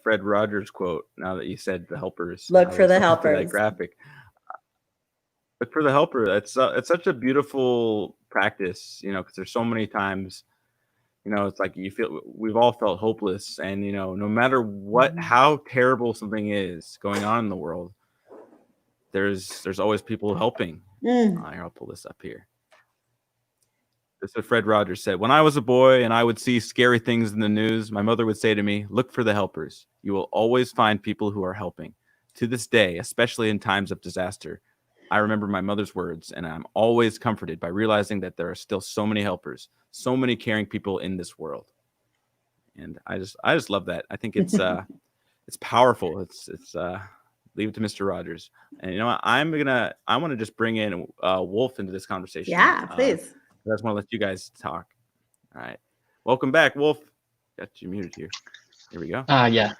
Fred Rogers quote now that you said the helpers. Look I for was the looking through helpers. that graphic. Look for the helper. It's such a beautiful practice, you know, because there's so many times, you know, it's like we've all felt hopeless, and you know, no matter what, how terrible something is going on in the world, there's always people helping. Here, I'll pull this up here. This is what Fred Rogers said. When I was a boy and I would see scary things in the news, my mother would say to me, look for the helpers. You will always find people who are helping. To this day, especially in times of disaster, I remember my mother's words, and I'm always comforted by realizing that there are still so many helpers, so many caring people in this world. And I just love that. I think it's it's powerful. It's leave it to Mr. Rogers. And you know what? I want to just bring in Wolf into this conversation. Yeah, please. I just want to let you guys talk. All right. Welcome back, Wolf. Got you muted here. Here we go. Yeah.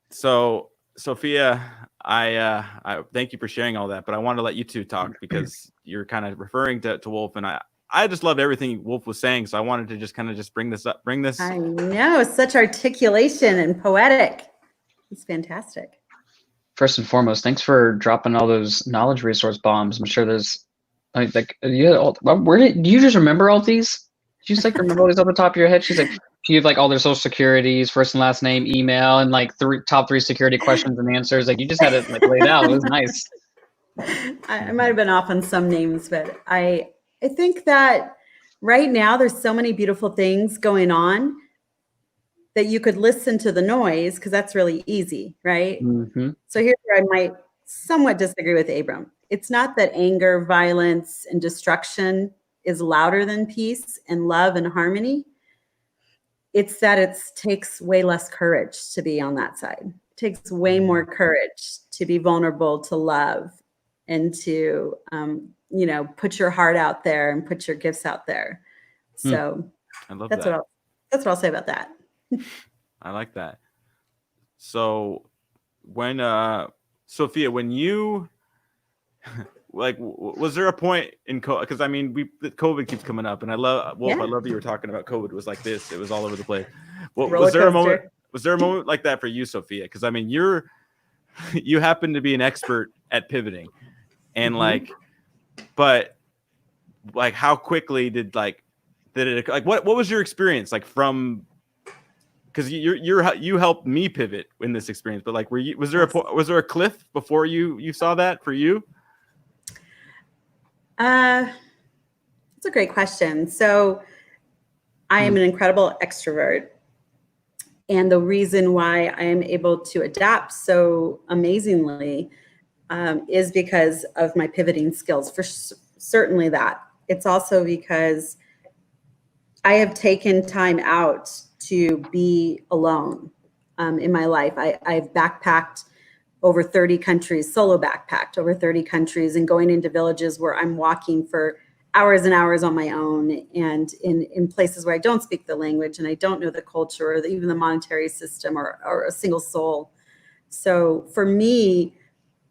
So, Sophia, I thank you for sharing all that, but I want to let you two talk because you're kind of referring to Wolf, and I just loved everything Wolf was saying, so I wanted to just kind of just bring this up. I know, such articulation and poetic. It's fantastic. First and foremost, thanks for dropping all those knowledge resource bombs. I'm sure there's, I mean, like, do you just remember all these? Did you just like remember all these off the top of your head? She's like, you have like all their social securities, first and last name, email, and like top three security questions and answers. Like you just had it like laid out. It was nice. I might have been off on some names, but I think that right now there's so many beautiful things going on that you could listen to the noise because that's really easy, right? Mm-hmm. So here's where I might somewhat disagree with Abram. It's not that anger, violence, and destruction is louder than peace and love and harmony. It's that it takes way less courage to be on that side. It takes way more courage to be vulnerable, to love, and to put your heart out there and put your gifts out there. So I love that's that. That's what I'll say about that. I like that. So when Sophia, when you like, was there a point in COVID? Because I mean, COVID keeps coming up, and I love Wolf. Yeah. I love that you were talking about COVID was like this. It was all over the place. Well, Roller was there a coaster. moment? Was there a moment like that for you, Sophia? Because I mean, you happen to be an expert at pivoting, and but like, how quickly did it like what was your experience like from? Because you helped me pivot in this experience, but like, was there a cliff before you saw that for you? That's a great question. So I am an incredible extrovert. And the reason why I am able to adapt so amazingly is because of my pivoting skills, for certainly that. It's also because I have taken time out to be alone in my life. I've backpacked over 30 countries, solo backpacked over 30 countries, and going into villages where I'm walking for hours and hours on my own, and in places where I don't speak the language and I don't know the culture or even the monetary system or a single soul. So for me,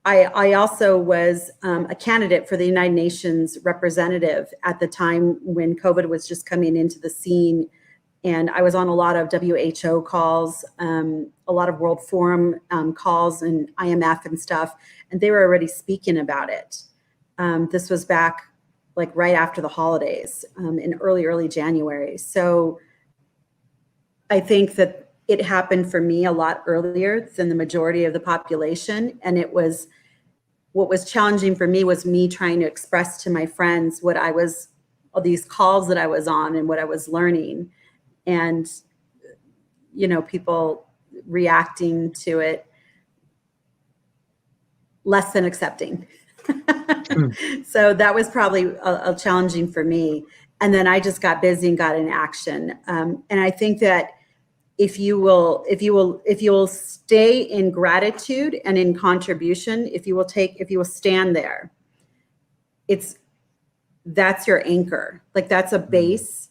I also was a candidate for the United Nations representative at the time when COVID was just coming into the scene. And I was on a lot of WHO calls, a lot of World Forum calls and IMF and stuff. And they were already speaking about it. This was back like right after the holidays in early January. So I think that it happened for me a lot earlier than the majority of the population. And what was challenging for me was me trying to express to my friends what I was, all these calls that I was on and what I was learning. And, you know, people reacting to it less than accepting. So that was probably a challenging for me. And then I just got busy and got in action. And I think that if you will stay in gratitude and in contribution, if you will stand there, that's your anchor. Like that's a base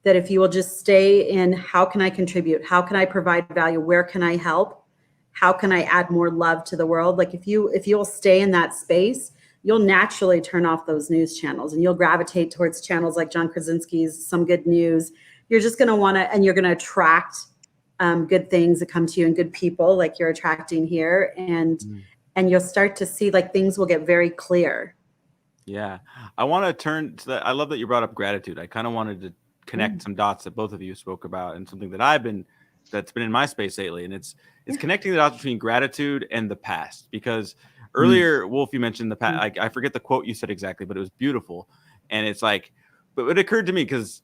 that if you will just stay in, how can I contribute? How can I provide value? Where can I help? How can I add more love to the world? Like if you'll stay in that space, you'll naturally turn off those news channels and you'll gravitate towards channels like John Krasinski's Some Good News. You're just going to want to, and you're going to attract good things that come to you and good people like you're attracting here. And you'll start to see like things will get very clear. Yeah. I want to turn to that. I love that you brought up gratitude. I kind of wanted to connect some dots that both of you spoke about and something that that's been in my space lately. And it's connecting the dots between gratitude and the past, because earlier, Wolf, you mentioned the past. I forget the quote you said exactly, but it was beautiful. And it's like, but it occurred to me because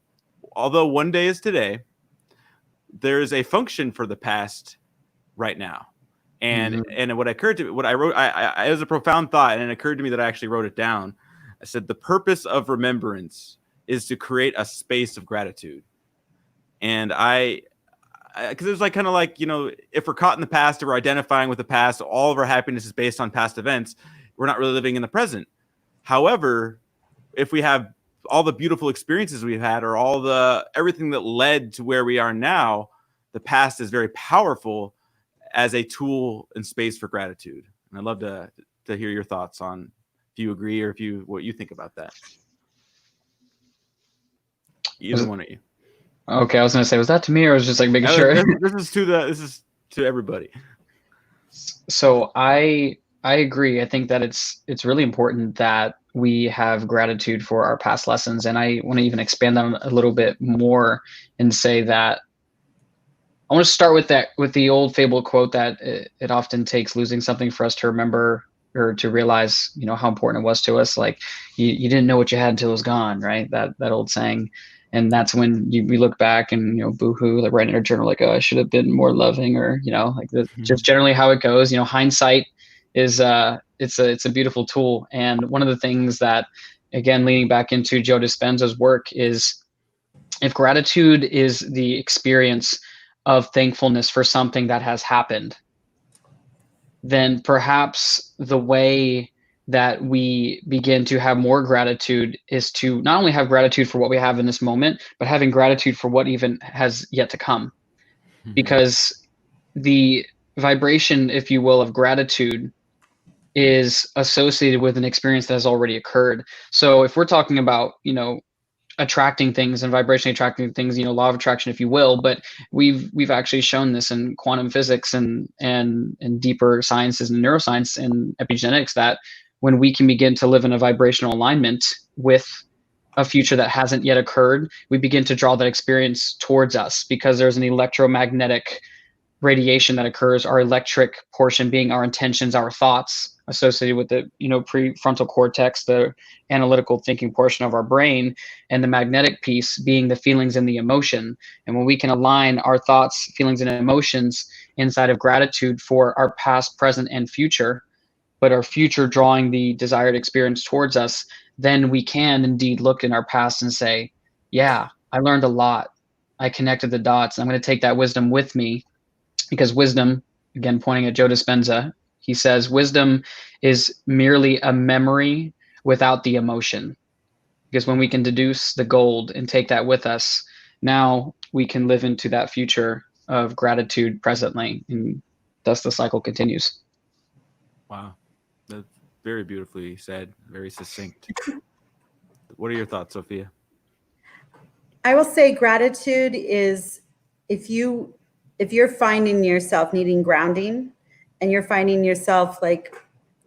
although one day is today, there is a function for the past right now. And what occurred to me, what I wrote, it was a profound thought, and it occurred to me that I actually wrote it down. I said, the purpose of remembrance is to create a space of gratitude. And because it's like kind of like, you know, if we're caught in the past or we're identifying with the past, all of our happiness is based on past events, we're not really living in the present. However, if we have all the beautiful experiences we've had or everything that led to where we are now, the past is very powerful as a tool and space for gratitude. And I'd love to hear your thoughts on if you agree or what you think about that. Either one of you. Okay, I was gonna say, was that to me or was just like making sure? This is to everybody. So I agree. I think that it's really important that we have gratitude for our past lessons, and I want to even expand that a little bit more and say that I want to start with the old fable quote that it often takes losing something for us to remember or to realize, you know, how important it was to us. Like you didn't know what you had until it was gone, right? That old saying. And that's when we look back and, you know, boohoo, like write in our journal, like, oh, I should have been more loving, or, you know, like just generally how it goes. You know, hindsight is it's a beautiful tool. And one of the things that, again, leaning back into Joe Dispenza's work, is if gratitude is the experience of thankfulness for something that has happened, then perhaps the way that we begin to have more gratitude is to not only have gratitude for what we have in this moment, but having gratitude for what even has yet to come. Because the vibration, if you will, of gratitude is associated with an experience that has already occurred. So if we're talking about, you know, attracting things and vibration attracting things, you know, law of attraction, if you will, but we've actually shown this in quantum physics and deeper sciences and neuroscience and epigenetics, that when we can begin to live in a vibrational alignment with a future that hasn't yet occurred, we begin to draw that experience towards us, because there's an electromagnetic radiation that occurs, our electric portion being our intentions, our thoughts, associated with the, you know, prefrontal cortex, the analytical thinking portion of our brain, and the magnetic piece being the feelings and the emotion. And when we can align our thoughts, feelings, and emotions inside of gratitude for our past, present, and future, but our future drawing the desired experience towards us, then we can indeed look in our past and say, yeah, I learned a lot. I connected the dots. I'm going to take that wisdom with me, because wisdom, again, pointing at Joe Dispenza, he says, wisdom is merely a memory without the emotion. Because when we can deduce the gold and take that with us, now we can live into that future of gratitude presently, and thus the cycle continues. Wow. That's very beautifully said, very succinct. What are your thoughts, Sophia? I will say gratitude is, if you're finding yourself needing grounding, and you're finding yourself like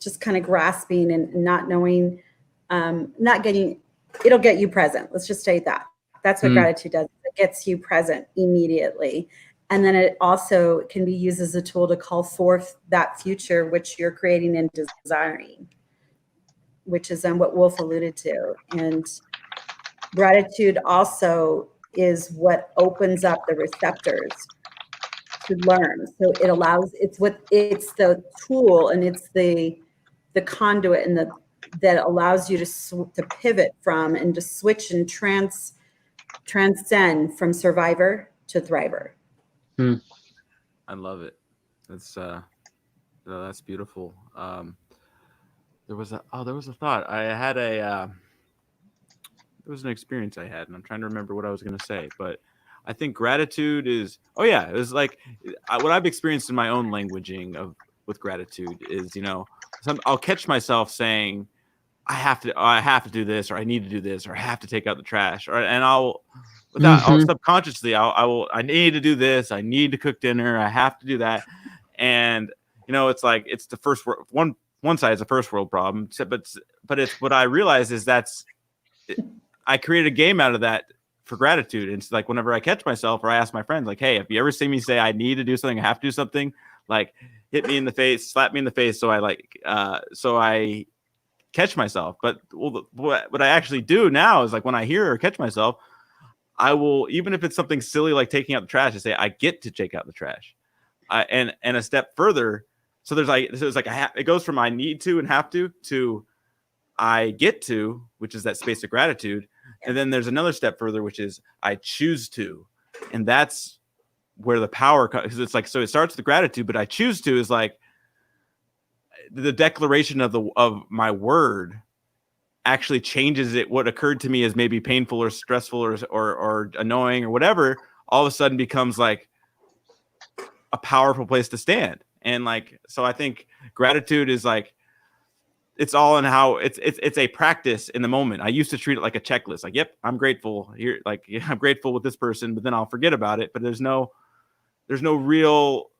just kind of grasping and not knowing, not getting, it'll get you present. Let's just say that. That's what gratitude does. It gets you present immediately. And then it also can be used as a tool to call forth that future which you're creating and desiring, which is what Wolf alluded to. And gratitude also is what opens up the receptors to learn. So it allows, it's the tool, and it's the conduit, and that allows you to pivot from, and to switch and transcend from survivor to thriver. I love it. That's beautiful. There was a thought. There was an experience I had, and I'm trying to remember what I was going to say, but I think gratitude is, it was like what I've experienced in my own languaging with gratitude is, I'll catch myself saying, I have to do this, or I need to do this, or I have to take out the trash, I'll subconsciously, I need to do this. I need to cook dinner. I have to do that. And, it's like, it's the first world, one side is a first world problem, but it's what I realize is I create a game out of that for gratitude. And it's like, whenever I catch myself, or I ask my friends, like, hey, if you ever see me say I need to do something, I have to do something, like hit me in the face, slap me in the face. So I catch myself. But what I actually do now is, like, when I hear or catch myself, I will, even if it's something silly like taking out the trash, I say I get to take out the trash. And a step further. So it goes from I need to and have to I get to, which is that space of gratitude. And then there's another step further, which is I choose to. And that's where the power comes. Because it's like, so it starts with gratitude, but I choose to is like the declaration of my word actually changes it. What occurred to me as maybe painful or stressful or annoying or whatever, all of a sudden becomes like a powerful place to stand. And like, so I think gratitude is like, it's all in how it's a practice in the moment. I used to treat it like a checklist. Like, yep, I'm grateful here. Like, yeah, I'm grateful with this person, but then I'll forget about it. But there's no real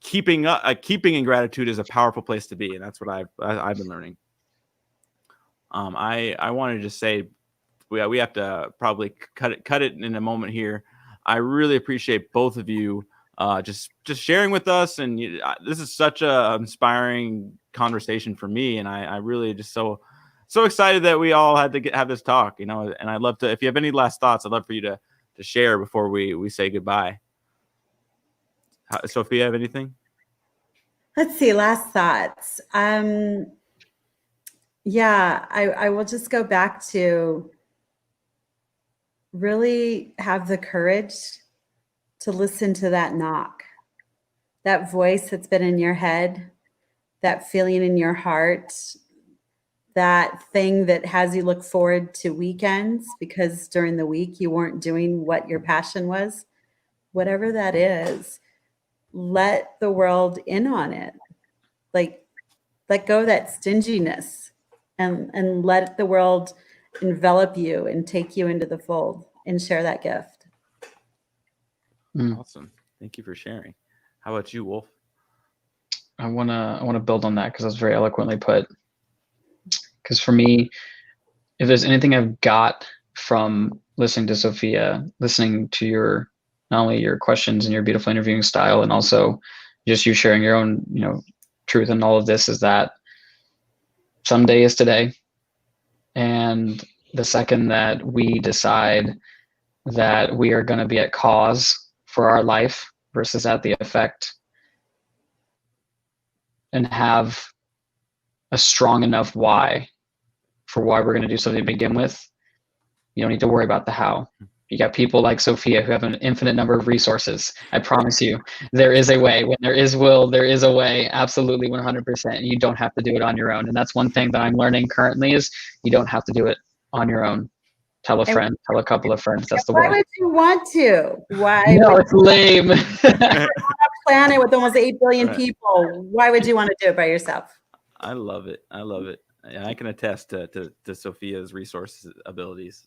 keeping in gratitude is a powerful place to be. And that's what I've been learning. I wanted to just say, we have to probably cut it in a moment here. I really appreciate both of you just sharing with us, and this is such a inspiring conversation for me, and I really just so excited that we all had to have this talk, and I'd love to, if you have any last thoughts, I'd love for you to share before we say goodbye. Sophia, have anything? Let's see, last thoughts. Yeah, I will just go back to really have the courage to listen to that knock, that voice that's been in your head, that feeling in your heart, that thing that has you look forward to weekends because during the week you weren't doing what your passion was. Whatever that is, let the world in on it. Like, let go of that stinginess and let the world envelop you and take you into the fold and share that gift. Awesome. Thank you for sharing. How about you, Wolf? I wanna build on that, because that's very eloquently put. Because for me, if there's anything I've got from listening to Sophia, listening to your, not only your questions and your beautiful interviewing style, and also just you sharing your own, truth in all of this, is that someday is today. And the second that we decide that we are going to be at cause for our life versus at the effect, and have a strong enough why for why we're going to do something to begin with, you don't need to worry about the how. You got people like Sophia who have an infinite number of resources. I promise you, there is a way. When there is will, there is a way. Absolutely, 100%. You don't have to do it on your own. And that's one thing that I'm learning currently is you don't have to do it on your own. Tell a friend, tell a couple of friends. That's the way. Why would you want to? Why? No, it's lame. On a planet with almost 8 billion people, why would you want to do it by yourself? I love it. I love it. Yeah, I can attest to Sophia's resource abilities.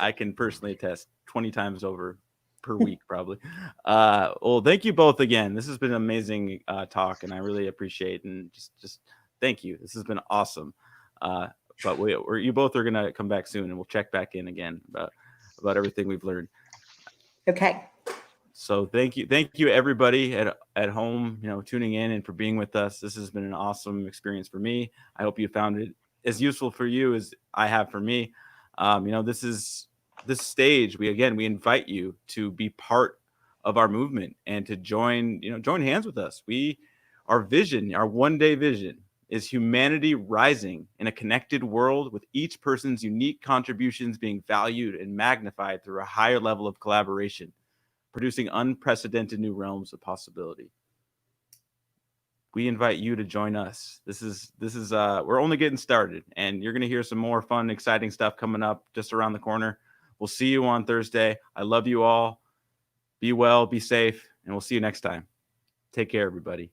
I can personally attest 20 times over per week, probably. Well, thank you both again. This has been an amazing talk, and I really appreciate it. And just thank you. This has been awesome. But you both are gonna come back soon, and we'll check back in again about everything we've learned. Okay. So thank you everybody at home, tuning in and for being with us. This has been an awesome experience for me. I hope you found it as useful for you as I have for me. This stage. We invite you to be part of our movement and to join hands with us. Our vision, our one-day vision, is humanity rising in a connected world with each person's unique contributions being valued and magnified through a higher level of collaboration, producing unprecedented new realms of possibility. We invite you to join us. This is we're only getting started, and you're going to hear some more fun, exciting stuff coming up just around the corner. We'll see you on Thursday. I love you all. Be well, be safe, and we'll see you next time. Take care, everybody.